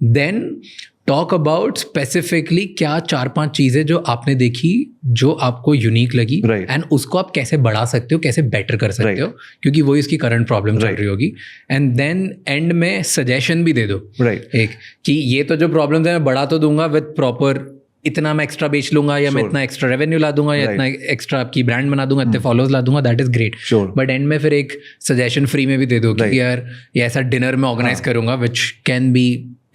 Then talk about specifically क्या 4-5 चीज़ें जो आपने देखी जो आपको यूनिक लगी एंड उसको आप कैसे बढ़ा सकते हो, कैसे बेटर कर सकते हो, क्योंकि वही इसकी करंट प्रॉब्लम चल रही होगी. एंड देन एंड में सजेशन भी दे दो एक कि ये तो जो प्रॉब्लम है मैं बढ़ा तो दूंगा विद प्रॉपर, इतना मैं एक्स्ट्रा बेच लूंगा या मैं इतना एक्स्ट्रा रेवेन्यू ला दूंगा या इतना एक्स्ट्रा आपकी ब्रांड बना दूंगा, इतने फॉलोअर्स ला दूंगा, that is great. But and में फिर एक सजेशन फ्री में भी दे दो कि यार ये ऐसा डिनर में ऑर्गेनाइज करूंगा which can be,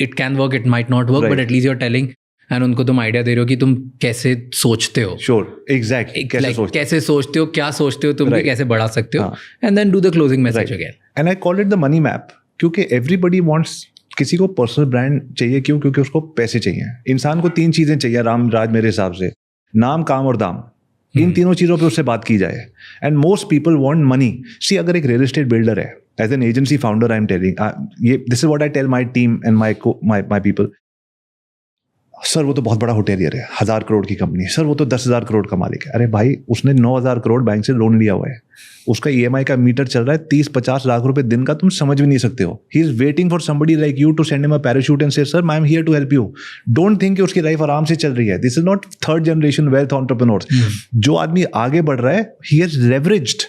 it can work, it might not work, but at least you are telling and उनको तुम आइडिया दे रहे हो कि तुम कैसे सोचते हो. कैसे सोचते हो, क्या सोचते हो तुम भी कैसे बढ़ा सकते हो. And then do the closing message again. And I call it the money map, क्योंकि एवरीबडी वांट्स, किसी को पर्सनल ब्रांड चाहिए. क्यों? क्योंकि उसको पैसे चाहिए. इंसान को 3 चीजें चाहिए राम राज मेरे हिसाब से, नाम, काम और दाम. इन तीनों चीजों पे उससे बात की जाए. And most people want money. See, अगर एक रियल एस्टेट बिल्डर है, as an agency founder I am telling, this is what I tell my team and my people. Sir वो तो बहुत बड़ा होटेलियर है, 1000 करोड़ की कंपनी. सर वो तो 10,000 करोड़ का मालिक है. अरे भाई, उसने 9,000 करोड़ बैंक से लोन लिया हुआ है. उसका EMI का मीटर चल रहा है 30-50 लाख रुपए दिन का. तुम समझ भी नहीं सकते हो. He is waiting for somebody like you to send him a parachute and say sir I am here to help you. Don't think कि उसकी लाइफ आराम से चल रही है. This is not third generation wealth entrepreneurs. जो आदमी आगे बढ़ रहा है, ही इज लेवरेज्ड,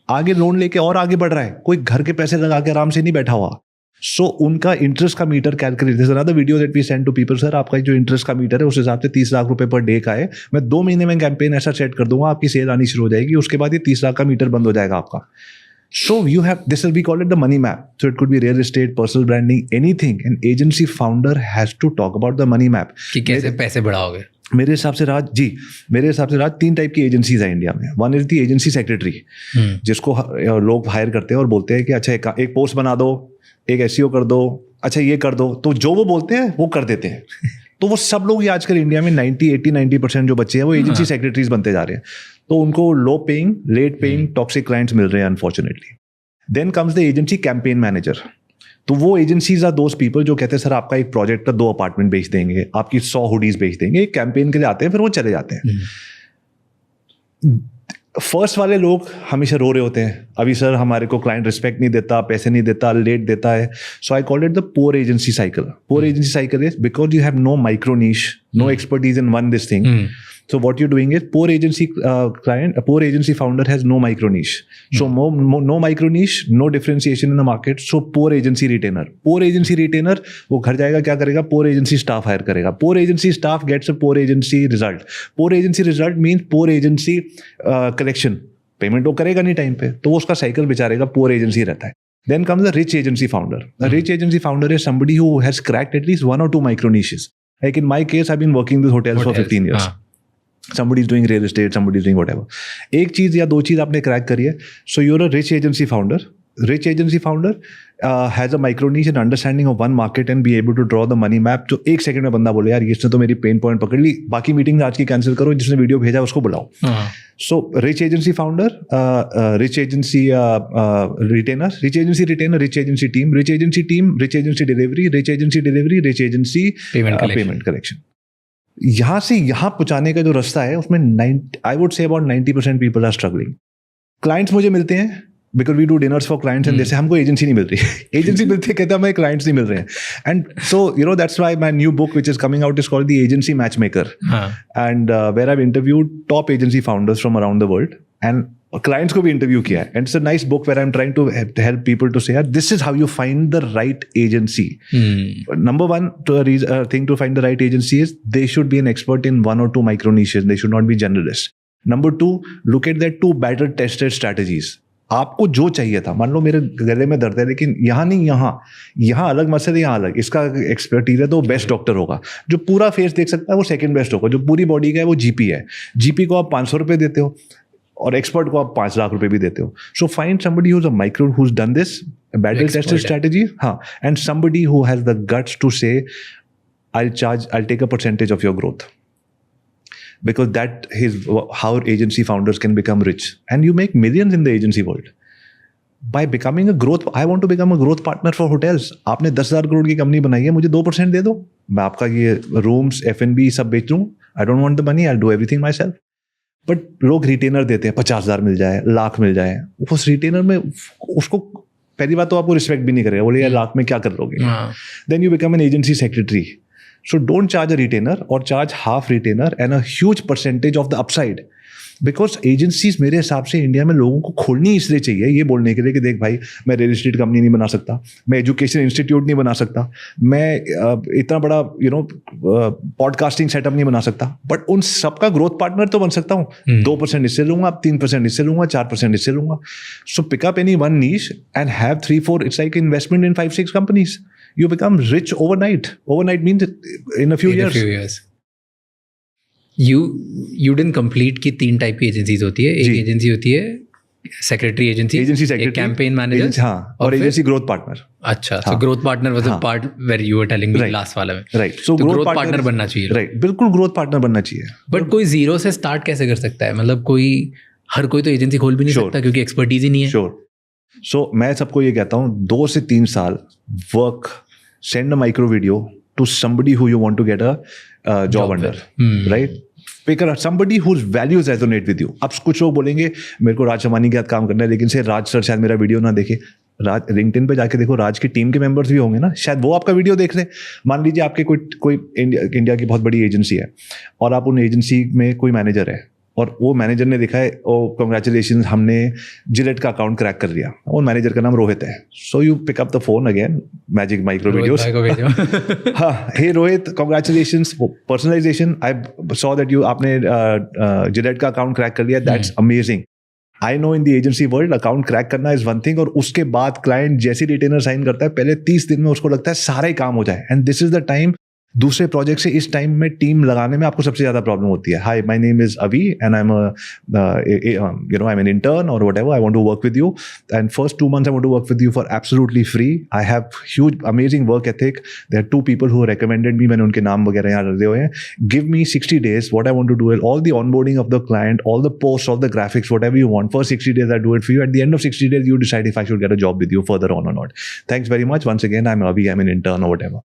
आगे लोन लेके और आगे बढ़ रहा है. कोई घर के पैसे लगा के आराम से नहीं बैठा हुआ. सो उनका इंटरेस्ट का metre calculate. This is another video that we send to people. Sir आपका जो इंटरेस्ट का मीटर है उस हिसाब से 30 लाख रुपए पर डे का है. मैं 2 महीने में कैंपेन ऐसा सेट कर दूंगा, आपकी सेल आनी शुरू हो जाएगी. उसके बाद ये 30 लाख का मीटर बंद हो जाएगा आपका. So you have, this is, we call it the money map. So it could be real estate, personal branding, anything. An agency founder has to talk about the money map. कि कैसे पैसे बढ़ाओगे. मेरे हिसाब से राज 3 टाइप की agencies है India में. One is the agency secretary, जिसको लोग हायर करते हैं और बोलते हैं कि अच्छा एक पोस्ट बना दो, एक SEO कर दो, अच्छा ये कर दो. तो जो वो बोलते हैं वो कर देते हैं. तो वो सब लोग, ये आजकल इंडिया में 90% जो बच्चे हैं वो एजेंसी सेक्रेटरीज बनते जा रहे हैं. तो उनको low paying, late paying, toxic clients मिल रहे हैं unfortunately. Then comes the agency campaign manager. तो वो एजेंसीज आर दोज पीपल जो कहते हैं सर आपका एक प्रोजेक्ट का 2 अपार्टमेंट बेच देंगे, आपकी 100 हुडीज बेच देंगे. एक कैंपेन के लिए आते हैं, फिर वो चले जाते हैं. फर्स्ट वाले लोग हमेशा रो रहे होते हैं, अभी सर हमारे को क्लाइंट रिस्पेक्ट नहीं देता, पैसे नहीं देता, लेट देता है. So I call it the poor agency cycle. Poor agency cycle is because you have no micro niche, no expertise in one this thing. So what you're doing is poor agency poor agency founder has no micro niche. So no micro niche, no differentiation in the market. So poor agency retainer. Poor agency retainer वो घर जाएगा क्या करेगा? Poor agency staff hire करेगा. Poor agency staff gets a poor agency result. Poor agency result means poor agency collection. Payment वो करेगा नहीं time पे, तो वो उसका साइकिल बेचारेगा poor agency रहता है. Then comes the rich agency founder. A rich agency founder is somebody who has cracked at least 1 or 2 micro niches. Like in my case, I've been working with hotels for 15 years. Somebody is doing real estate, somebody is doing whatever. एक चीज या 2 चीज आपने crack करी है. So you're a rich agency founder. Rich agency founder has a micro niche and understanding of one market and be able to draw the money map. जो 1 second में बंदा बोले यार इसने तो मेरी पेन पॉइंट पकड़ ली, बाकी मीटिंग आज की कैंसिल करो, जिसने वीडियो भेजा उसको बुलाओ. So rich agency founder, rich agency retainer, rich agency retainer, rich agency team, rich agency team, rich agency delivery, rich agency delivery, rich agency payment collection. यहाँ से यहाँ पहुंचाने का जो रास्ता है उसमें I would say about 90% people are struggling. Clients मुझे मिलते हैं because we do dinners for clients and जैसे हमको एजेंसी नहीं मिल रही. एजेंसी मिलती है, कहते हैं हमें क्लाइंट्स नहीं मिल रहे हैं. And so that's why my new book which is coming out is called the agency matchmaker. And where I have interviewed top agency founders from around the world and clients को भी interview किया है. And it's a nice book where I am trying to help people to say this is how you find the right agency. Number 1 thing to find the right agency is they should be an expert in 1 or 2 micro niches. They should not be generalists. Number 2, look at their 2 better tested strategies. आपको जो चाहिए था, मान लो मेरे गले में दर्द है लेकिन यहाँ नहीं, यहाँ अलग मसले, यहाँ अलग, इसका एक्सपर्टीज है तो बेस्ट डॉक्टर होगा. जो पूरा फेस देख सकता है वो सेकंड बेस्ट होगा. जो पूरी बॉडी का है वो GP है. GP को आप 500 रुपये देते हो और एक्सपर्ट को आप 5 लाख रुपए भी देते हो. So find somebody who's a micro who's done this battle tested strategy. हाँ, and somebody who has the guts to say I'll take a percentage of your growth, because that is how agency founders can become rich, and you make millions in the agency world by becoming a growth. I want to become a growth partner for hotels. आपने 10,000 करोड़ की company बनाई है, मुझे 2% दे दो, मैं आपका ये rooms F&B सब बेच दूँ. I don't want the money, I'll do everything myself. But लोग रिटेनर देते हैं, 50,000 मिल जाए, लाख मिल जाए. उस रिटेनर में उसको पहली बात तो आपको रिस्पेक्ट भी नहीं करेगा, बोले यार लाख में क्या कर लोगे. Then you become an agency secretary. So don't charge a retainer or charge half retainer and a huge percentage of the upside. Because agencies मेरे हिसाब से इंडिया में लोगों को खोलनी इसलिए चाहिए ये बोलने के लिए कि देख भाई मैं रियल एस्टेट कंपनी नहीं बना सकता, मैं एजुकेशन इंस्टीट्यूट नहीं बना सकता, मैं इतना बड़ा पॉडकास्टिंग सेटअप नहीं बना सकता, बट उन सबका ग्रोथ पार्टनर तो बन सकता हूँ. 2% इससे लूंगा, 3% इससे लूंगा, 4% इससे लूंगा. So pick up any one niche and have 3-4. It's like investment in 5-6 companies. You become rich overnight. Overnight means in a few years. You didn't complete कि 3 टाइप की एजेंसीज होती है. एक एजेंसी होती है सेक्रेटरी एजेंसी, एक campaign manager, हाँ, और एजेंसी ग्रोथ पार्टनर. अच्छा, so growth partner was a part where you were telling me last वाले में. Right. So growth partner बनना चाहिए. Right. बिल्कुल growth partner बनना चाहिए. But कोई जीरो से स्टार्ट कैसे कर सकता है? मतलब हर कोई तो एजेंसी खोल भी नहीं सकता क्योंकि एक्सपर्टीज ही नहीं है. Sure. So मैं सबको ये कहता हूँ 2 से 3 साल work, send a micro video to somebody who you want to get a job under, right? Pick somebody whose values resonate with you. अब कुछ लोग बोलेंगे मेरे को राज शमानी के साथ काम करना है, लेकिन से राज सर शायद मेरा वीडियो ना देखे. राज लिंक्डइन पे जाके देखो, राज की टीम के मेंबर्स भी होंगे ना, शायद वो आपका वीडियो देख रहे. मान लीजिए आपके कोई इंडिया की बहुत बड़ी एजेंसी है और आप उन एजेंसी में कोई मैनेजर है और वो मैनेजर ने देखा है ओ कंग्रेचुलेशन हमने जिलेट का अकाउंट क्रैक कर लिया, और मैनेजर का नाम रोहित है. So you pick up the phone again, magic micro videos. हाँ, hey Rohit congratulations, personalization, I saw that you आपने जिलेट का अकाउंट क्रैक कर लिया, that's amazing. I know in the agency world account crack करना is one thing, और उसके बाद client जैसी रिटेनर साइन करता है पहले 30 दिन में उसको लगता है सारा ही काम हो जाए. And this is the time, दूसरे प्रोजेक्ट से इस टाइम में टीम लगाने में आपको सबसे ज्यादा प्रॉब्लम होती है. Hi, my name is Avi and I am I am an intern और whatever, I want to work with you and first 2 months I want to work with you for absolutely free. I have huge amazing work ethic. There are 2 people who recommended me, मैंने उनके नाम वगैरह यहाँ रखे हुए हैं. Give me 60 days, what I want to do is all the onboarding of the client, all the posts, all the graphics, whatever you want. First 60 days I do it for you. At the end of 60 days you decide if I should get a job with you further on or not. Thanks very much once again. I'm Avi, I'm an intern or whatever.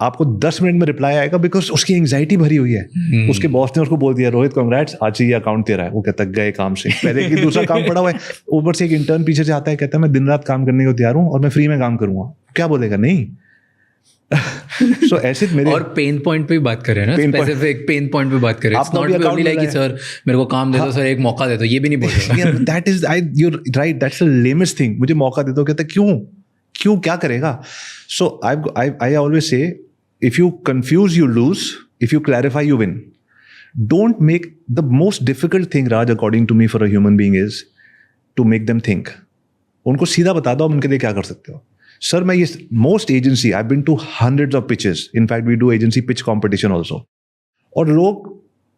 आपको 10 minute में reply आएगा, because उसकी anxiety भरी हुई है. उसके boss ने उसको बोल दिया रोहित कांग्रेट्स, आज से ये अकाउंट तेरा है. वो कहता है गए काम से, पहले कि दूसरा काम पड़ा हुआ है. ऊपर से एक इंटर्न पीछे से आता है, कहता है मैं दिन रात काम करने को तैयार हूँ और मैं फ्री में काम करूंगा. क्या बोलेगा? नहीं. So, ऐसे मेरे और पेन पॉइंट पे बात कर रहे हैं ना, स्पेसिफिक पेन पॉइंट पे बात कर रहे हैं. इट्स नॉट ओनली लाइक कि सर मेरे को काम दे दो, सर एक मौका दे दो, ये भी नहीं बोल रहे. That is you right, that's the lamest thing. मुझे मौका दे दो, कहता क्यों क्या करेगा? So I always say if you confuse you lose, if you clarify you win. Don't make the most difficult thing, Raj, according to me, for a human being is to make them think. उनको सीधा बता दो उनके लिए क्या कर सकते हो. सर मैं ये most agency, I've been to hundreds of pitches. In fact, we do agency pitch competition also. और लोग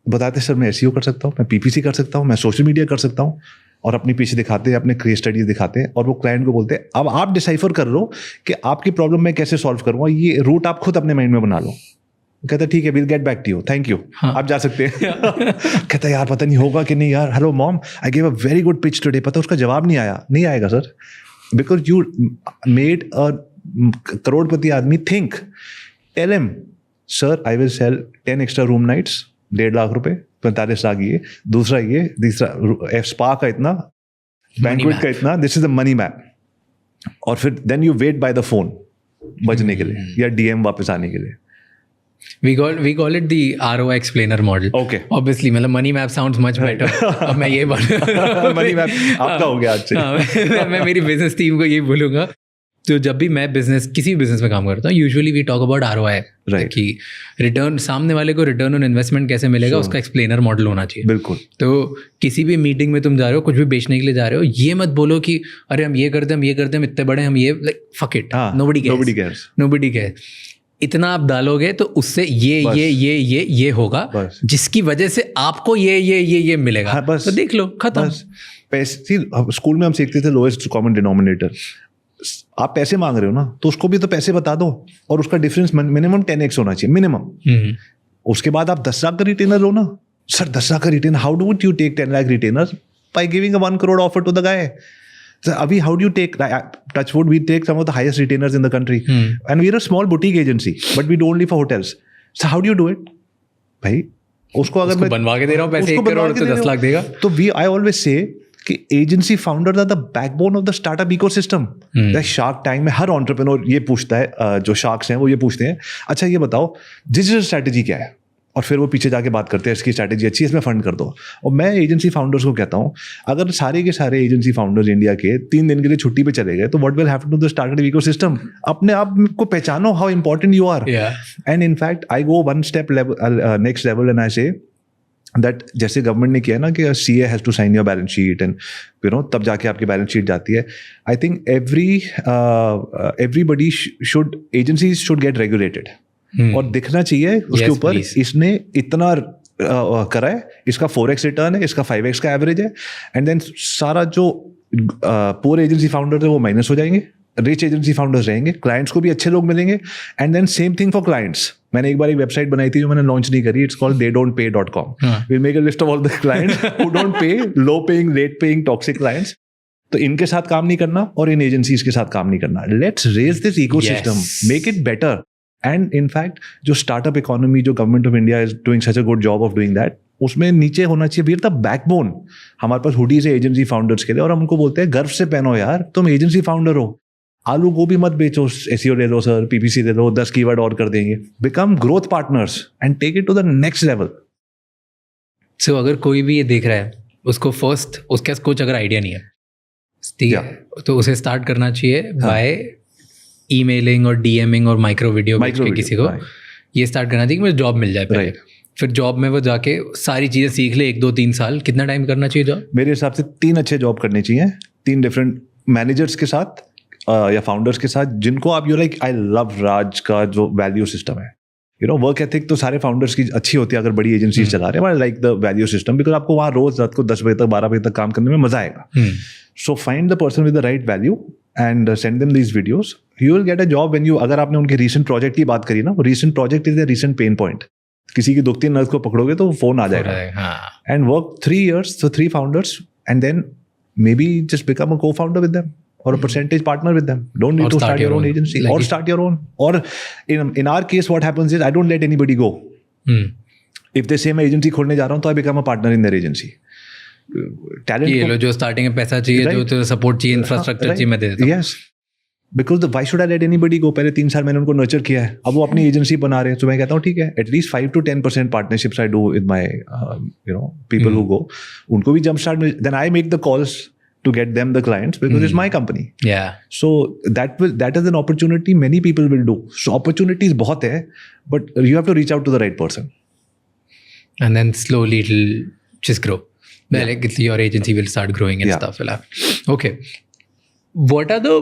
बताते सर मैं SEO कर सकता हूँ, मैं PPC कर सकता हूँ, मैं सोशल मीडिया कर सकता हूँ, और अपनी पीछे दिखाते हैं, अपने केस स्टडीज दिखाते हैं, और वो क्लाइंट को बोलते हैं अब आप डिसाइफर कर लो कि आपकी प्रॉब्लम मैं कैसे सॉल्व करूंगा, ये रूट आप खुद अपने माइंड में बना लो. कहता है ठीक है, will get back to you, thank you, आप जा सकते हैं. कहता है यार पता नहीं होगा कि नहीं यार, hello mom I give a very good pitch today, पता उसका जवाब नहीं आया. नहीं आएगा sir, because you made a करोड़पति आदमी think. Tell him sir I will sell 10 extra room nights, 1.5 lakh रुपए, 45 लाख ये, दूसरा ये, तीसरा स्पा का इतना, बैंक्वेट का इतना, this is the money map. और फिर then you wait by the phone बजने के लिए या DM वापस आने के लिए. We call it the ROI explainer model. Okay. Obviously, मतलब money map sounds much better. अब मैं ये money map आपका हो गया आज से. मैं मेरी business team को ये बोलूँगा. तो जब भी मैं किसी भी बिजनेस में काम करता हूँ, usually we talk about ROI, कि रिटर्न, सामने वाले को रिटर्न ऑन इन्वेस्टमेंट कैसे मिलेगा, उसका एक्सप्लेनर मॉडल होना चाहिए. बिल्कुल. तो किसी भी मीटिंग में तुम जा रहे हो, कुछ भी बेचने के लिए जा रहे हो, ये मत बोलो कि अरे हम ये करते हैं, हम ये करते हैं, हम इतने बड़े, हम ये, like fuck it, nobody cares. इतना आप डालोगे तो उससे ये होगा, जिसकी वजह से आपको ये मिलेगा. तो देख लो, खत्म. पैसे स्कूल में हम सीखते थे, लोएस्ट कॉमन डिनोमिनेटर. आप पैसे मांग रहे हो ना, तो उसको भी तो पैसे बता दो, और उसका डिफरेंस मिनिमम 10x होना चाहिए मिनिमम. उसके बाद आप 10 लाख का रिटेनर हो ना, सर 10 लाख का retainer, how do you take 10 lakh retainer? By giving a 1 crore offer to the guy. So, Avi, how do you take, touch wood, we take some of the highest retainers in the country. And we're a small boutique agency, but we do only for hotels. So how do you do it? भाई, उसको अगर मैं बनवा के दे रहा हूँ पैसे, 1 करोड़ तो 10 लाख देगा. तो I always say कि agency founders are the backbone of the startup ecosystem. Shark Tank में हर एंटरप्रेन्योर ये पूछता है, जो शार्क्स हैं वो ये पूछते हैं, अच्छा ये बताओ डिजिटल स्ट्रैटेजी क्या है, और फिर वो पीछे जाके बात करते हैं इसकी स्ट्रैटेजी अच्छी है, इसमें फंड कर दो। और मैं एजेंसी फाउंडर्स को कहता हूँ, अगर सारे के सारे एजेंसी फाउंडर्स इंडिया के 3 दिन के लिए छुट्टी पे चले गए तो what will happen to the startup ecosystem? अपने आप को पहचानो how important you are. And in fact I go one step next level and I say that जैसे गवर्नमेंट ने किया ना कि CA has to sign your balance sheet and तब जाके आपकी बैलेंस शीट जाती है। I think everybody should, agencies should get regulated और दिखना चाहिए उसके ऊपर इसने इतना करा है, इसका 4x रिटर्न है, इसका 5x का एवरेज है, एंड देन सारा जो पूरे एजेंसी फाउंडर है वो माइनस हो जाएंगे, रिच एजेंसी फाउंडर्स रहेंगे, क्लाइंट्स को भी अच्छे लोग मिलेंगे। And then same thing for clients. मैंने एक बार एक वेबसाइट बनाई थी जो मैंने लॉन्च नहीं करी, it's called theydon'tpay.com। we'll make a list of all the clients who don't pay, low paying, late paying, toxic clients। तो इनके साथ काम नहीं करना और इन एजेंसीज के साथ काम नहीं करना। Let's raise this ecosystem, make it better. And in fact जो स्टार्टअप इकोनॉमी, जो government of India is doing such a good job of doing that, उसमें नीचे होना चाहिए वी आर द बैकबोन। हमारे पास हुडीज है एजेंसी फाउंडर्स के लिए, और हम उनको बोलते हैं गर्व से पहनो यार, तुम एजेंसी फाउंडर हो। आलू गोभी मत बेचो, SEO ले लो सर, PPC ले लो, 10 कीवर्ड और कर देंगे। Become growth partners and take it to the next level. So अगर कोई भी ये देख रहा है, उसको फर्स्ट उसके पास कुछ अगर आइडिया नहीं है, ठीक है, तो उसे स्टार्ट करना चाहिए बाय ईमेलिंग और DMing और माइक्रो वीडियो के किसी को ये स्टार्ट करना चाहिए कि मुझे जॉब मिल जाए पहले। फिर जॉब में वो जाके सारी चीज़ें सीख ले, 1 2 3 साल। कितना टाइम करना चाहिए जॉब? मेरे हिसाब से 3 अच्छे जॉब करने चाहिए, 3 डिफरेंट मैनेजर्स के साथ या फाउंडर्स के साथ, जिनको आप लाइक आई लव राज का जो वैल्यू सिस्टम है, वर्क एथिक तो सारे फाउंडर्स की अच्छी होती है अगर बड़ी एजेंसीज चला रहे हैं, like the value system, because आपको वहाँ रोज रात को 10 बजे तक 12 बजे तक काम करने में मजा आएगा। So find the person with the right value and send them these videos, you will get a job. When you, अगर आपने उनके रीसेंट प्रोजेक्ट की बात करी ना, recent project is the recent pain point. किसी की दुखती नर्स को पकड़ोगे तो फोन आ जाएगा। And work 3 years, so 3 founders, and then maybe just become a co-founder with them or a percentage partner with them. Don't need to start your own agency or start your own. Or in our case, what happens is I don't let anybody go. If they say मैं agency खोलने जा रहा हूँ, तो I become a partner in their agency. Talent ये लो, जो starting में पैसा चाहिए, जो support चाहिए, infrastructure चाहिए, मैं दे देता हूँ। Yes. Because why should I let anybody go? पहले 3 साल मैंने उनको nurture किया है, अब वो अपनी एजेंसी बना रहे हैं, तो मैं कहता हूँ ठीक है, at least 5 to 10% partnerships I do with my people who go. उनको भी jump start, then I make the calls to get them the clients because it's my company. Yeah. So that is an opportunity many people will do. So opportunities बहुत है, but you have to reach out to the right person. And then slowly it'll just grow. Like your agency will start growing and stuff. Okay. What are the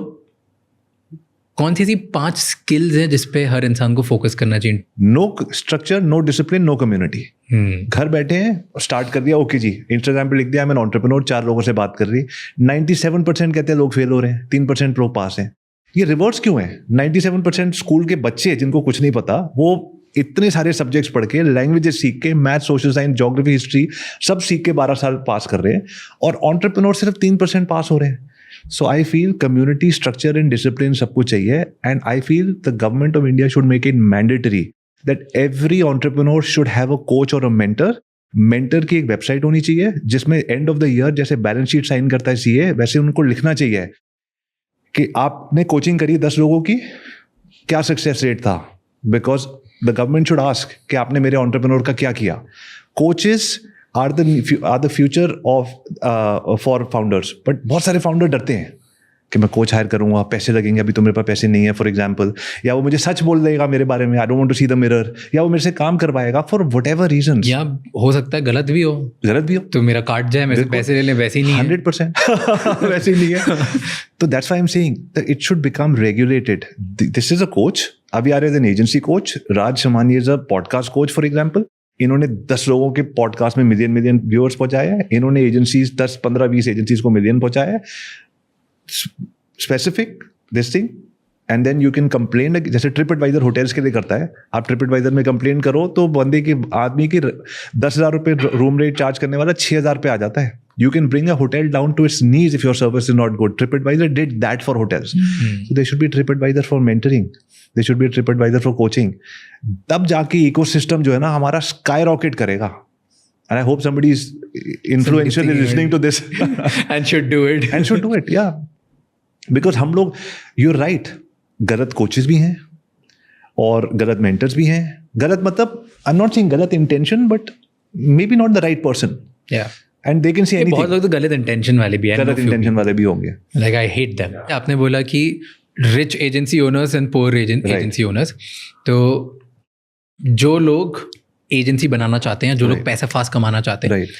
कौन सी 5 skills हैं जिस पे हर इंसान को focus करना चाहिए? No structure, no discipline, no community. घर बैठे हैं, स्टार्ट कर दिया, ओके जी, इंस्टाग्राम पे लिख दिया मैं एंटरप्रेन्योर, 4 लोगों से बात कर रही, 97% कहते हैं लोग फेल हो रहे हैं, 3% लोग पास हैं। ये रिवर्स क्यों है? 97% स्कूल के बच्चे जिनको कुछ नहीं पता, वो इतने सारे सब्जेक्ट्स पढ़ के, लैंग्वेजेस सीख के, math, social science, geography, history सब सीख के 12 साल पास कर रहे हैं, और एंटरप्रेन्योर सिर्फ 3% पास हो रहे हैं। So I feel community structure and discipline सब कुछ चाहिए, and I feel the government of India should make it mandatory that every entrepreneur should have a coach or a mentor. Mentor की एक वेबसाइट होनी चाहिए जिसमें एंड ऑफ द ईयर जैसे balance sheet sign करता है CA, वैसे उनको लिखना चाहिए कि आपने कोचिंग करी 10 लोगों की, क्या सक्सेस रेट था, because the government should ask कि आपने मेरे एंटरप्रेन्योर का क्या किया। Coaches are the future of for founders, but बहुत सारे फाउंडर डरते हैं कि मैं कोच हायर करूंगा, पैसे लगेंगे, अभी तो मेरे पास पैसे नहीं है फॉर एग्जांपल, या वो मुझे सच बोल देगा मेरे बारे में, I don't want to see the mirror, या वो मेरे से काम करवाएगा फॉर व्हाटएवर रीजंस। या हो सकता है गलत भी हो, तो मेरा काट जाए, मेरे से पैसे ले ले, वैसे ही नहीं है। 100% वैसे ही नहीं है। तो that's why I am saying that it should become regulated. This is a coach, अभी आ रहे as an agency coach, Raj Shamani is a podcast coach for example. इन्होंने 10 लोगों के पॉडकास्ट में मिलियन व्यूअर्स पहुंचाया है, इन्होंने एजेंसीज 10 15 20 एजेंसीज को मिलियन पहुंचाया है। Specific this thing, and then you can complain, जैसे ट्रिप एडवाइजर होटल्स के लिए करता है, आप ट्रिप एडवाइजर में कंप्लेन करो तो बंदे की, आदमी की 10,000 रुपये रूम रेट चार्ज करने वाला 6,000 पे आ जाता है। You can bring a hotel down to its knees if your service is not good. TripAdvisor did that for hotels. So there should be TripAdvisor for mentoring. There should be a TripAdvisor for coaching. तब जाके ecosystem जो है ना हमारा sky rocket करेगा। And I hope somebody is influential is listening to this and should do it. and should do it. Yeah, because हम लोग, you're right, गलत coaches भी हैं और गलत mentors भी हैं. गलत मतलब I'm not saying गलत intention, but maybe not the right person. Yeah. And they can say anything. बहुत लोग तो गलत इंटेंशन वाले भी हैं. गलत intention वाले भी होंगे. Like I hate them. आपने बोला कि rich agency owners and poor agency owners. तो जो लोग एजेंसी बनाना चाहते हैं, जो लोग पैसा फास्ट कमाना चाहते हैं, Right.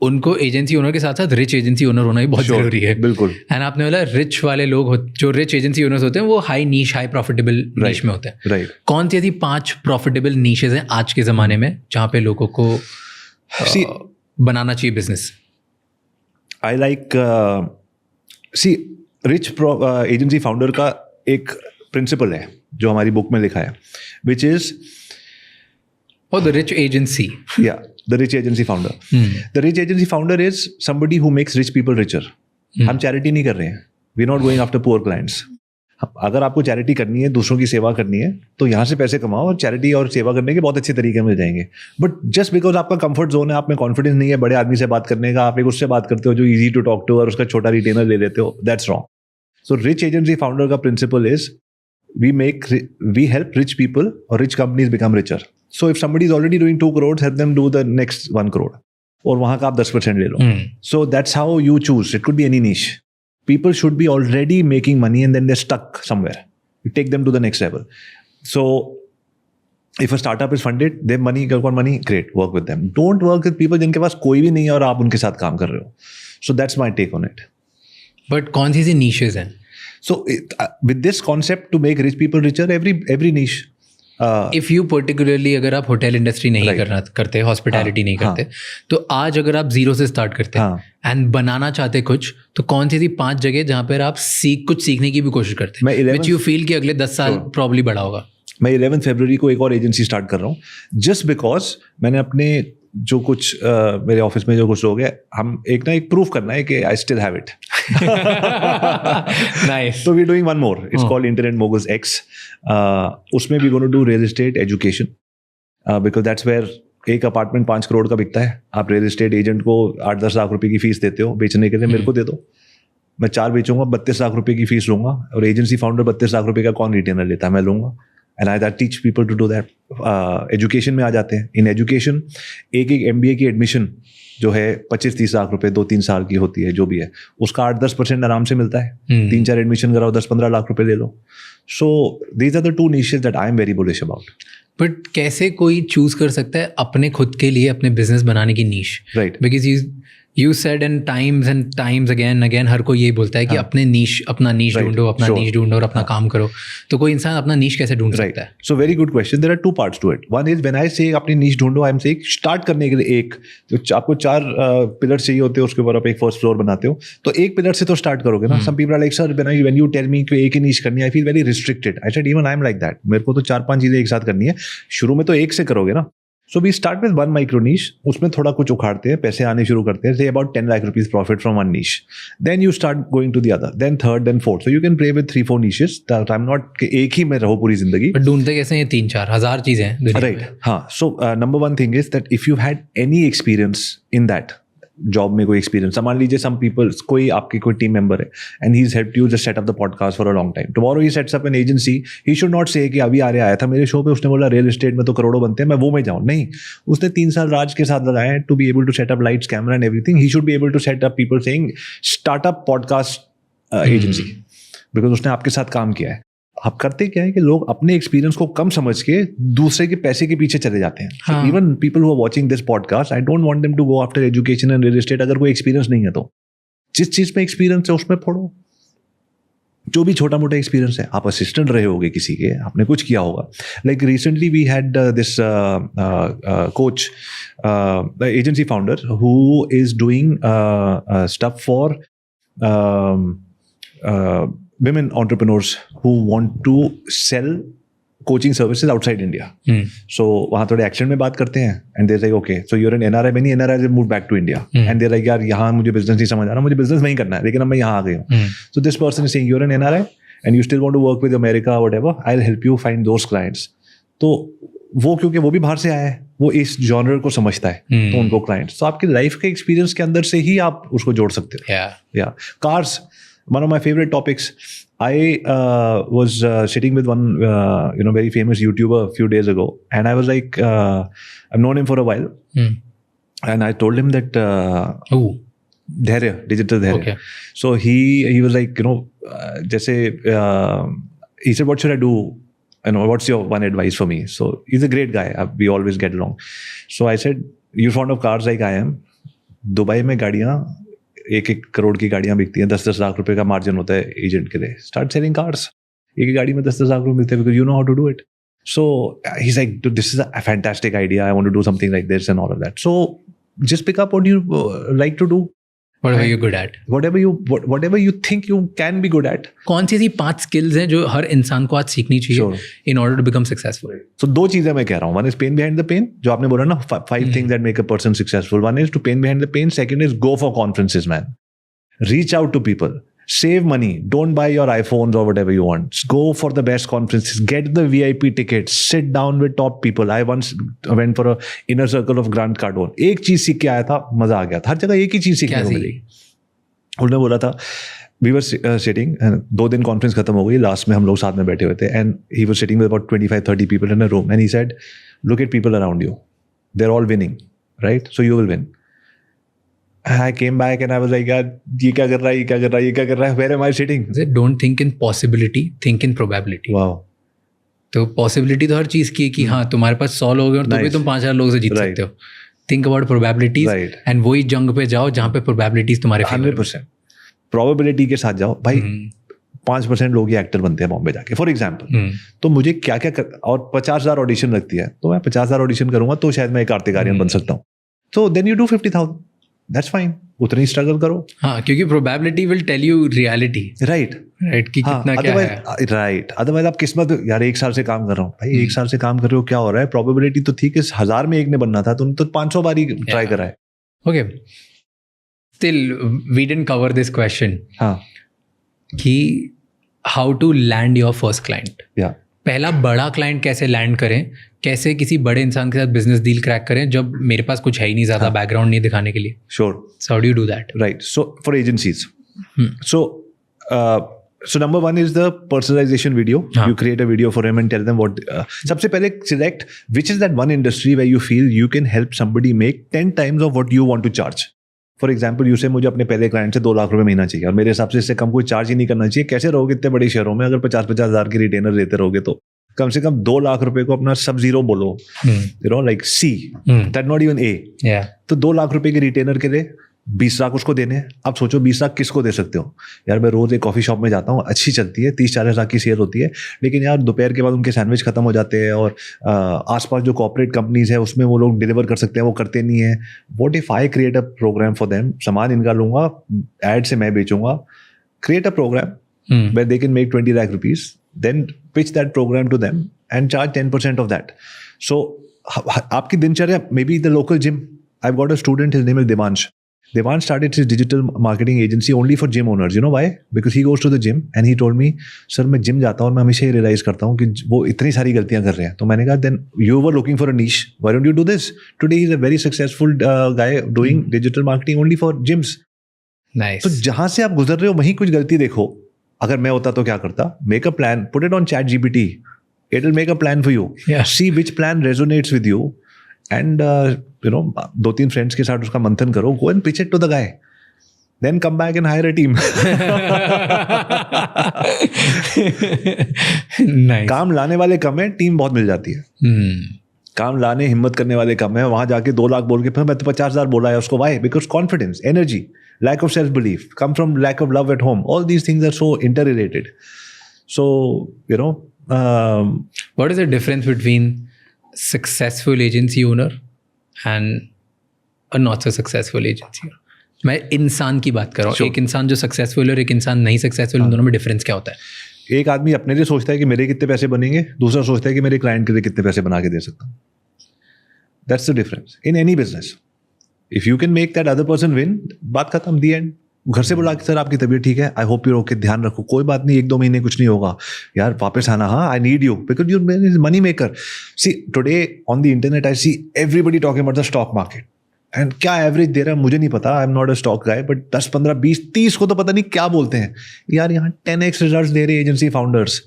उनको एजेंसी ओनर के साथ साथ रिच एजेंसी ओनर होना भी बहुत जरूरी है. बिल्कुल. एंड आपने बोला रिच वाले लोग जो रिच एजेंसी ओनर्स होते हैं वो हाई नीश, हाई प्रॉफिटेबल नीश में होते हैं. Right. कौन सी ऐसी 5 प्रॉफिटेबल नीशेज हैं आज के ज़माने में जहाँ पे लोगों को See, बनाना चाहिए business? I like rich agency founder का एक प्रिंसिपल है जो हमारी बुक में लिखा है, which is the rich agency. the rich agency founder. The rich agency founder is somebody who makes rich people richer. हम चैरिटी नहीं कर रहे हैं. We're not going after poor clients. अगर आपको चैरिटी करनी है, दूसरों की सेवा करनी है, तो यहाँ से पैसे कमाओ और चैरिटी और सेवा करने के बहुत अच्छे तरीके मिल जाएंगे. बट जस्ट बिकॉज आपका कंफर्ट जोन है, आप में कॉन्फिडेंस नहीं है बड़े आदमी से बात करने का, आप एक उससे बात करते हो जो इजी टू टॉक टू और उसका छोटा रिटेनर ले लेते हो, that's wrong. So rich agency founder का principle is we help rich people or rich companies become richer. So if somebody is already doing 2 crores, help them do the next 1 crore. और वहाँ का आप 10% ले लो. So that's how you choose. It could be any niche. People should be already making money and then they're stuck somewhere. You take them to the next level. So if a startup is funded, they have money, got money, great, work with them. Don't work with people जिनके पास कोई भी नहीं है और आप उनके साथ काम कर रहे हो. So that's my take on it. But कौन सी niches हैं? So with this concept to make rich people richer, every niche. If you particularly अगर आप होटल इंडस्ट्री नहीं करते, हॉस्पिटैलिटी नहीं करते, तो आज अगर आप जीरो से स्टार्ट करते हैं एंड बनाना चाहते कुछ, तो कौन सी थी 5 जगह जहाँ पर आप कुछ सीखने की भी कोशिश करते हैं, which you feel कि अगले 10 साल प्रॉब्ली बड़ा होगा? मैं 11 फरवरी को एक और एजेंसी स्टार्ट कर रहा हूँ, जस्ट बिकॉज मैंने अपने जो कुछ मेरे ऑफिस में जो कुछ लोग हैं, हम एक प्रूफ करना है कि I still have it. Nice. So we're doing one more. It's called Internet Moguls X. उसमें we going to do real estate education because that's where एक अपार्टमेंट 5 करोड़ का बिकता है. आप रियल एस्टेट एजेंट को 8-10 लाख रुपए की फीस देते हो बेचने के लिए, मेरे को दे दो, मैं 4 बेचूंगा, 32 लाख रुपए की फीस लूंगा. और एजेंसी फाउंडर 32 लाख रुपए का कौन रिटेनर लेता है, मैं लूंगा. And I teach people to do that. Education में आ जाते हैं. इन एजुकेशन एक MBA की एडमिशन जो है 25-30 लाख रुपए 2-3 साल की होती है, जो भी है, उसका 8-10% आराम से मिलता है. 3-4 एडमिशन कराओ, 10-15 लाख रुपए ले लो. So these are the 2 niches that I am very bullish about. But कैसे कोई चूज कर सकता है अपने खुद के लिए अपने बिजनेस बनाने की niche? Right. Because you said in times again हर कोई यही बोलता है कि अपना नीश ढूंढो, अपना नीश ढूंढो और अपना काम करो. तो कोई इंसान अपना नीश कैसे ढूंढ सकता है? So very good question. There are 2 parts to it. One is when I say अपनी नीश ढूंढो, आई एम से स्टार्ट करने के लिए तो आपको 4 पिलर चाहिए होते हैं, उसके ऊपर आप एक फर्स्ट फ्लोर बनाते हो, तो एक पिलर से तो स्टार्ट करोगे ना. Some people are like sir when you tell me कि एक ही नीश करनी है, I feel very restricted. I said even I am like that. मेरे को तो 4-5 चीजें एक साथ करनी है. शुरू में तो एक से करोगे ना. So we start with 1 micro niche, उसमें थोड़ा कुछ उखाड़ते हैं, पैसे आने शुरू करते हैं, say about 10 lakh rupees profit from 1 niche. Then you start going to the other, then third, then fourth. So you can play with 3-4 niches. That I'm not कि एक ही में रहो पूरी जिंदगी. But ढूंढते कैसे हैं? 3-4 हज़ार चीजें हैं दुनिया में. Right. हाँ. So number 1 thing is that if you've had any experience in that, job में कोई एक्सपीरियंस, मान लीजिए सम पीपल, कोई आपके कोई टीम मेंबर है and he is helped you just set up the podcast for a long time. Tomorrow he sets up an agency, he should not से कि अभी आया था मेरे शो पे, उसने बोला रियल एस्टेट में तो करोड़ों बनते हैं, मैं वो में जाऊँ. नहीं, उसने 3 साल राज के साथ लगाए to be able to set up lights, camera and everything. He should be able to set up people saying startup podcast agency, because उसने आपके साथ काम किया है. आप करते क्या है कि लोग अपने एक्सपीरियंस को कम समझ के दूसरे के पैसे के पीछे चले जाते हैं. Even people who are watching this podcast, I don't want them to go after education and real estate. अगर कोई एक्सपीरियंस नहीं है तो जिस चीज में एक्सपीरियंस है उसमें फोड़ो. जो भी छोटा मोटा एक्सपीरियंस है, आप असिस्टेंट रहे होगे किसी के, आपने कुछ किया होगा. Like recently we had this coach agency founder who is doing stuff for women entrepreneurs who want to sell coaching services outside India. So वहाँ थोड़े एक्सेंट में बात करते हैं and they're like okay, so you're an NRI. Many NRIs have moved back to India and they're like यार यहाँ मुझे business नहीं समझ आ रहा, मुझे बिजनेस नहीं करना है, लेकिन अब मैं यहाँ आ गई हूँ. So this person is saying you're an NRI and you still want to work with America or whatever, I'll help you find those clients. तो वो क्योंकि वो भी बाहर से आया है, वो इस जॉनर को समझता है, तो उनको क्लाइंट्स, तो आपकी लाइफ के एक्सपीरियंस के अंदर से ही आप उसको जोड़ सकते हो. या cars, one of my favorite topics. I was sitting with one very famous YouTuber a few days ago, and I was like, I've known him for a while, and I told him that Dhairya, digital Dhairya. Okay. So he was like, जैसे he said, what should I do? What's your one advice for me? So he's a great guy. We always get along. So I said, you're fond of cars like I am. Dubai में गाड़ियाँ 1-1 करोड़ की गाड़ियाँ बिकती हैं, 10-10 लाख रुपए का margin होता है एजेंट के लिए. Start selling cars. एक गाड़ी में 10-10 लाख रुपए मिलते हैं, because you know how to do it. So he's like, dude, this is a fantastic idea. I want to do something like this and all of that. So just pick up what you like to do. Whatever you're good at. Whatever you think you can be good at. कौन सी ऐसी 5 skills हैं जो हर इंसान को आज सीखनी चाहिए in order to become successful? So 2 चीजें मैं कह रहा हूँ. One is pain behind the pain, जो आपने बोला ना, 5 things that make a person successful. One is to pain behind the pain. Second is go for conferences, man. Reach out to people. Save money. Don't buy your iPhones or whatever you want. Go for the best conferences. Get the VIP tickets. Sit down with top people. I once went for a inner circle of Grant Cardone. एक चीज सीख के आया था, मजा आ गया था. हर जगह एक ही चीज सीखने को मिलेगी. उन्होंने बोला था, we were sitting, 2 दिन कॉन्फ्रेंस खत्म हो गई, लास्ट में हम लोग साथ में बैठे हुए थे, and he was sitting with about 25-30 people in a room, and he said, look at people around you. They're all winning, right? So you will win. I came back and I was like, यार ये क्या कर रहा है, where am I sitting? Don't think in possibility, think in probability. Wow. तो possibility तो हर चीज की है कि हाँ तुम्हारे पास 100 लोग हैं और तो भी तुम 5000 लोगों से जीत सकते हो. Think about probabilities and वही जंग पे जाओ जहाँ पे probabilities तुम्हारे 100% probability के साथ जाओ भाई. 5% लोग ही एक्टर बनते हैं बॉम्बे जाके, फॉर एग्जाम्पल. तो मुझे क्या क्या और 50,000 ऑडिशन लगती है, तो मैं 50,000 ऑडिशन करूंगा तो शायद मैं एक कार्तिक आर्यन बन सकता हूँ. तो then you do 50,000. That's fine. उतनी स्ट्रगल करो. हाँ, क्योंकि probability will tell you reality. Right. कि कितना क्या है. Right. Otherwise आप किस्मत, यार 1 साल से काम कर रहा हूँ भाई, 1 साल से काम कर रहे हो, क्या हो रहा है? Probability तो थी कि 1000 में 1 ने बनना था, तुम तो 500 बार ही ट्राई करा है. Okay. Still, we didn't cover this question. हाँ. कि how to land your first client. Yeah. पहला बड़ा क्लाइंट कैसे लैंड करें, कैसे किसी बड़े इंसान के साथ बिजनेस डील क्रैक करें जब मेरे पास कुछ है ही नहीं, ज्यादा बैकग्राउंड नहीं दिखाने के लिए. Sure. So how do you do that? Right. So for agencies. So number 1 is the personalization video. You create a video for him and tell them what. सबसे पहले select which is that one industry where you feel you can help somebody make 10 times of what you want to charge. For example you से मुझे अपने पहले client से 2 लाख रुपए महीना चाहिए और मेरे हिसाब से इससे कम कोई चार्ज ही नहीं करना चाहिए. कैसे रहोगे इतने बड़े शहरों में? अगर 50-50 हज़ार की रिटेनर देते रहोगे तो कम से कम 2 लाख रुपए को अपना सब जीरो बोलो, like C, that not even A. तो 2 लाख रुपए की रिटेनर के लिए 20 लाख उसको देने. आप सोचो 20 लाख किसको दे सकते हो? यार मैं रोज एक कॉफी शॉप में जाता हूँ, अच्छी चलती है, 30-40 लाख की सेल होती है, लेकिन यार दोपहर के बाद उनके सैंडविच खत्म हो जाते हैं और आसपास जो कॉर्पोरेट कंपनीज है उसमें वो लोग डिलीवर कर सकते हैं, वो करते नहीं है. What if I create a program for them? सामान इनका लूंगा, एड से मैं बेचूंगा. Create a program where they can make 20 lakh rupees, then pitch that program to them and charge 10% of that. So आपकी दिनचर्या, maybe the local gym. I've got a student, his name is Devansh. Devansh started his digital marketing agency only for gym owners. You know why? Because he goes to the gym and he told me, sir मैं gym जाता हूँ और मैं हमेशा ये realize करता हूँ कि वो इतनी सारी गलतियाँ कर रहे हैं. तो मैंने कहा, then you were looking for a niche. Why don't you do this? Today he's a very successful guy doing digital marketing only for gyms. Nice. तो जहाँ से आप गुजर रहे हो वहीं कुछ गलती देखो. अगर मैं होता तो क्या करता? Make a plan, put it on ChatGPT. It will make a plan for you. Yeah. See which plan resonates with you, and 2-3 friends के साथ उसका मंथन करो. Go and pitch it to the guy. Then come back and hire a team. Nice. काम लाने वाले कम है, team बहुत मिल जाती है. काम लाने हिम्मत करने वाले कम है. वहां जाके 2 लाख बोल के फिर मैं तो 50,000 बोला है उसको. Why? Because confidence, energy, lack of self-belief come from lack of love at home. All these things are so interrelated. So what is the difference between successful agency owner and a not so successful agency owner? मैं इंसान की बात कर रहा हूँ. एक इंसान जो सक्सेसफुल है और एक इंसान नहीं सक्सेसफुल, इन दोनों में डिफरेंस क्या होता है? एक आदमी अपने लिए सोचता है कि मेरे कितने पैसे बनेंगे, दूसरा सोचता है कि मेरे क्लाइंट के लिए कितने पैसे बना के दे सकता हूँ. That's the difference in any business. If you can make that other person win, बात खत्म, the end. घर से बोला कि सर आपकी तबीयत ठीक है, आई होप यू ओके, ध्यान रखो, कोई बात नहीं, 1-2 महीने कुछ नहीं होगा यार, वापस आना, हाँ, I need you because you money maker. See today on the internet I see everybody talking about the stock market, and क्या एवरेज दे रहा है मुझे नहीं पता, I am not a stock guy, but 10, 15, 20, 30 को तो पता नहीं क्या बोलते हैं यार. यहाँ 10x रिजल्ट दे रहे agency founders.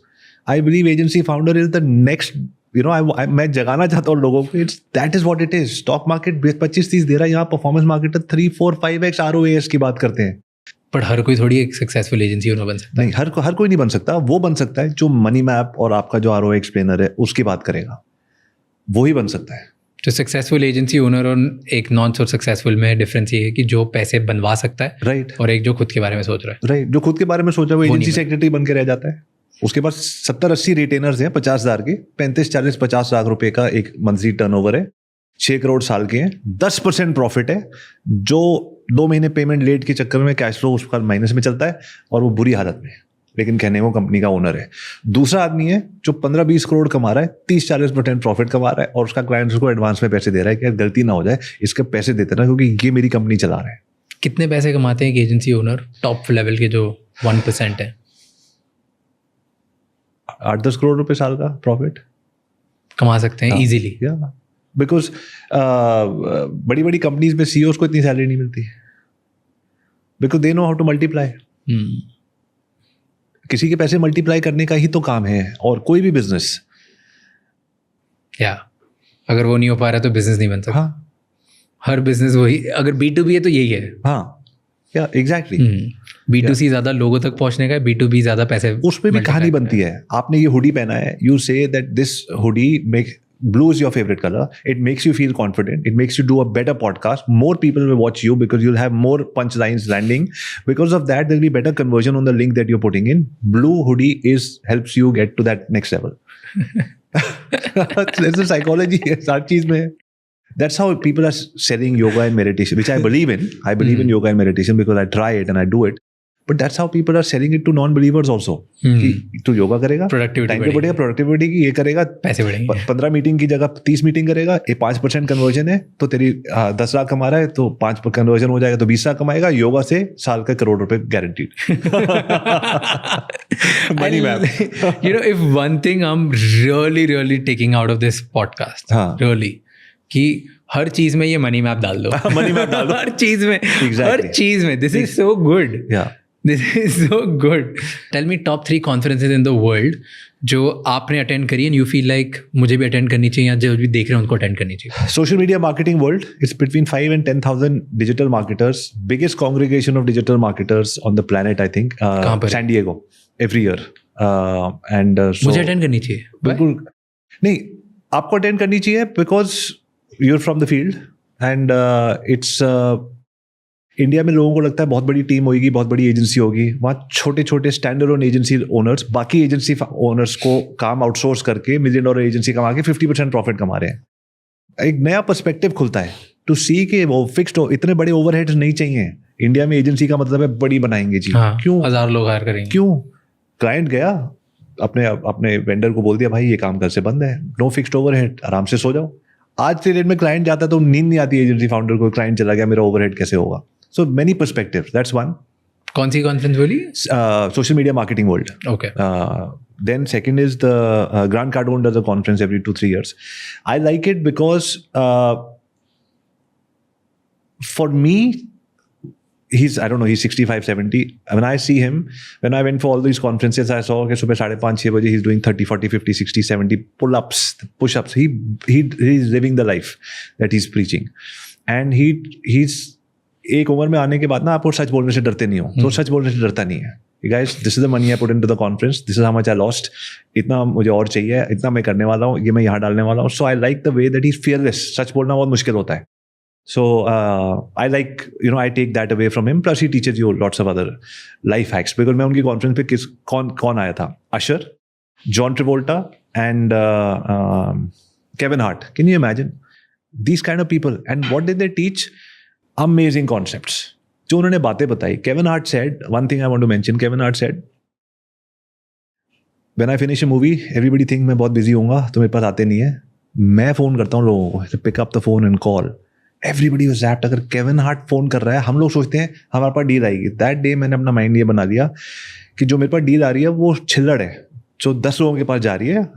I believe agency founder is the next, you know, मैं जगाना चाहता हूँ लोगों को, it's that is what it is. Stock market 25-30 दे रहा है, यहाँ परफॉर्मेंस मार्केट 3, 4, 5x ROAS की बात करते हैं. पर हर कोई थोड़ी एक सक्सेसफुल एजेंसी ओनर बन सकता है. नहीं, हर कोई नहीं बन सकता. वो बन सकता है जो मनी मैप और आपका जो ROI एक्सप्लेनर है उसकी बात करेगा, वो ही बन सकता है. तो सक्सेसफुल एजेंसी ओनर और एक नॉन सो सक्सेसफुल में डिफरेंस ये है कि जो पैसे बनवा सकता है, राइट, और एक जो खुद के बारे में सोच रहा है. राइट, जो खुद के बारे में सोचा वो वो एजेंसी नहीं सेक्रेटरी बन के रह जाता है. उसके पास 70-80 रिटेनर्स हैं 50,000 के, 35-40-50 लाख रुपए का एक मंथली टर्नओवर है, 6 करोड़ साल के हैं, 10% प्रॉफिट है, जो 2 महीने पेमेंट लेट के चक्कर में कैश फ्लो उसका माइनस में चलता है और वो बुरी हालत में है, लेकिन कहने को कंपनी का ओनर है. दूसरा आदमी है जो 15-20 करोड़ कमा रहा है, 30-40% प्रॉफिट कमा रहा है और उसका क्लाइंट उसको एडवांस में पैसे दे रहा है कि गलती ना हो जाए, इसके पैसे देते ना, क्योंकि ये मेरी कंपनी चला रहा है. कितने पैसे कमाते हैं एक एजेंसी ओनर टॉप लेवल के जो 1% है? 8-10 करोड़ रुपए साल का प्रॉफिट कमा सकते हैं इजीली. बिकॉज बड़ी बड़ी कंपनीज में CEOs को इतनी सैलरी नहीं मिलती, because they know how to multiply. किसी के पैसे मल्टीप्लाई करने का ही तो काम है, और कोई भी बिजनेस. या अगर वो नहीं हो पा रहा तो बिजनेस नहीं बन सकता. हाँ, हर बिजनेस वही, अगर B2B है तो यही है. हाँ, या एग्जैक्टली. B2C ज्यादा लोगों तक पहुंचने का है, B2B ज्यादा पैसे. उस पे भी कहानी बनती है. आपने ये हुडी पहना है, you say that this hoodie make blue is your favorite color, it makes you feel confident, it makes you do a better podcast, more people will watch you because you'll have more punchlines landing. Because of that there'll be better conversion on the link that you're putting in. Blue hoodie helps you get to that next level. There's a psychology हर चीज में. That's how people are selling yoga and meditation, which I believe in. I believe in yoga and meditation because I try it and I do it. But that's how people are selling it to non-believers also. कि तू योगा करेगा, productivity बढ़ेगा, productivity की ये करेगा, पैसे बढ़ेंगे. 15 meeting की जगह 30 मीटिंग करेगा, ये 5% कन्वर्जन है तो तेरी 10 लाख कमा रहा है तो 5 कन्वर्जन हो जाएगा तो 20 लाख कमाएगा. योगा से साल का करोड़ रुपए guaranteed. Money map. You know, if one thing I'm really taking out of this podcast, really, कि हर चीज में ये मनी मैप डाल दो. मनी मैप डाल दो हर चीज में. Exactly. हर चीज में. This is so good. Yeah. This is so good. Tell me top 3 conferences in the world जो आपने अटेंड करी and you feel like मुझे भी अटेंड करनी चाहिए या जो भी देख रहे हैं उनको अटेंड करनी चाहिए. Social media marketing world, it's between 5 and 10,000 digital marketers, biggest congregation of digital marketers on the planet, I think. कहाँ पर? San Diego, every year. So मुझे अटेंड करनी चाहिए. बिल्कुल नहीं, आपको अटेंड करनी चाहिए because you're from the field and it's India में लोगों को लगता है बहुत बड़ी टीम होगी, बहुत बड़ी एजेंसी होगी. वहाँ छोटे छोटे स्टैंडर्ड ऑन एजेंसी ओनर्स बाकी एजेंसी ओनर्स को काम आउटसोर्स करके $1 मिलियन एजेंसी कमा के 50% प्रॉफिट कमा रहे हैं. एक नया पर्सपेक्टिव खुलता है टू सी के वो फिक्स्ड हो, इतने बड़े ओवरहेड्स नहीं चाहिए. इंडिया में एजेंसी का मतलब है बड़ी बनाएंगे जी. क्यों? 1000 लोग हायर करेंगे. क्यों? क्लाइंट गया अपने वेंडर को बोल दिया भाई ये काम कल से बंद है, नो फिक्स्ड ओवरहेड, आराम से सो जाओ. आज के डेट में क्लाइंट जाता है तो नींद नहीं आती एजेंसी फाउंडर को, क्लाइंट चला गया मेरा ओवरहेड कैसे होगा. So many perspectives, that's one. कौन सी कॉन्फ्रेंस बोली? Social media marketing world. Okay. Then second is the Grant Cardone does a conference every 2-3 years. I like it because for me, he's 65, 70. When I see him, when I went for all these conferences, I saw कि सुबह 5:30-6 बजे he's doing 30, 40, 50, 60, 70 pull-ups, push-ups. He's living the life that he's preaching. And he's एक उम्र में आने के बाद ना आपको सच बोलने से डरते नहीं हो, तो सच बोलने से डरता नहीं है. Guys, this is the money I put into the conference. This is how much I lost. इतना मुझे और चाहिए, इतना मैं करने वाला हूँ, ये मैं यहाँ डालने वाला हूँ. So I like the way that he's fearless. सच बोलना बहुत मुश्किल होता है. So I like, I take that away from him. Plus he teaches you lots of other life hacks. Because मैं उनकी conference पे कौन आया था? Usher, John Travolta, and Kevin Hart. Can you imagine? These kind of people. And what did they teach? Amazing concepts. जो उन्होंने बातें बताई. Kevin Hart said, one thing I want to mention, Kevin Hart said, when I finish a movie, everybody think मैं बहुत busy होऊंगा तो मेरे पास आते नहीं है. मैं फोन करता हूँ लोगों को, pick up the phone and call. Everybody was wrapped. अगर केविन हार्ट फोन कर रहा है, हम लोग सोचते हैं हमारे पास डील आएगी. दैट डे मैंने अपना माइंड ये बना लिया कि जो मेरे पास डील आ रही है वो छिल्लड़ है, जो 10 लोगों के पास जा रही है.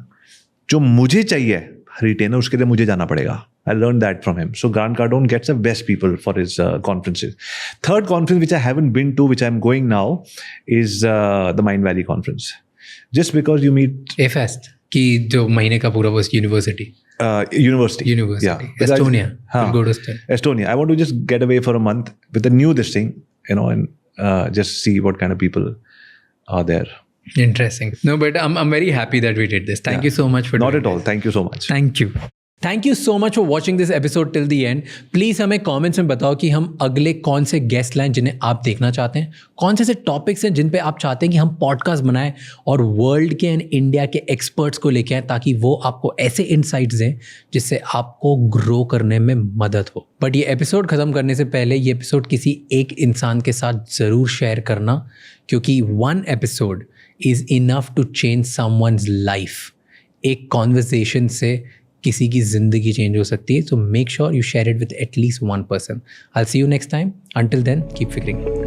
जो मुझे चाहिए रिटेनर, उसके लिए मुझे जाना पड़ेगा. I learned that from him. So Grant Cardone gets the best people for his conferences. Third conference which I haven't been to, which I'm going now, is the Mind Valley conference. Just because you meet A-Fest की जो महीने का पूरा वो university. University. Yeah. Because Estonia. हाँ, Go to Estonia. Estonia. I want to just get away for a month with a new this thing, you know, and just see what kind of people are there. Interesting. No, but I'm very happy that we did this. Thank you so much for Not doing at all. Thank you so much. Thank you. Thank you so much for watching this episode till the end. Please हमें comments में बताओ कि हम अगले कौन से guest line जिन्हें आप देखना चाहते हैं, कौन से ऐसे टॉपिक्स हैं जिन पे आप चाहते हैं कि हम पॉडकास्ट बनाएं और वर्ल्ड के एंड इंडिया के एक्सपर्ट्स को लेके आएं, ताकि वो आपको ऐसे इनसाइट्स दें जिससे आपको ग्रो करने में मदद हो. बट ये एपिसोड ख़त्म करने से पहले ये एपिसोड किसी एक इंसान के साथ ज़रूर शेयर करना, क्योंकि 1 episode is enough to change someone's life. एक कॉन्वर्सेशन से किसी की ज़िंदगी चेंज हो सकती है. So make sure you share it with at least 1 person. I'll see you next time. Until then, keep figuring it.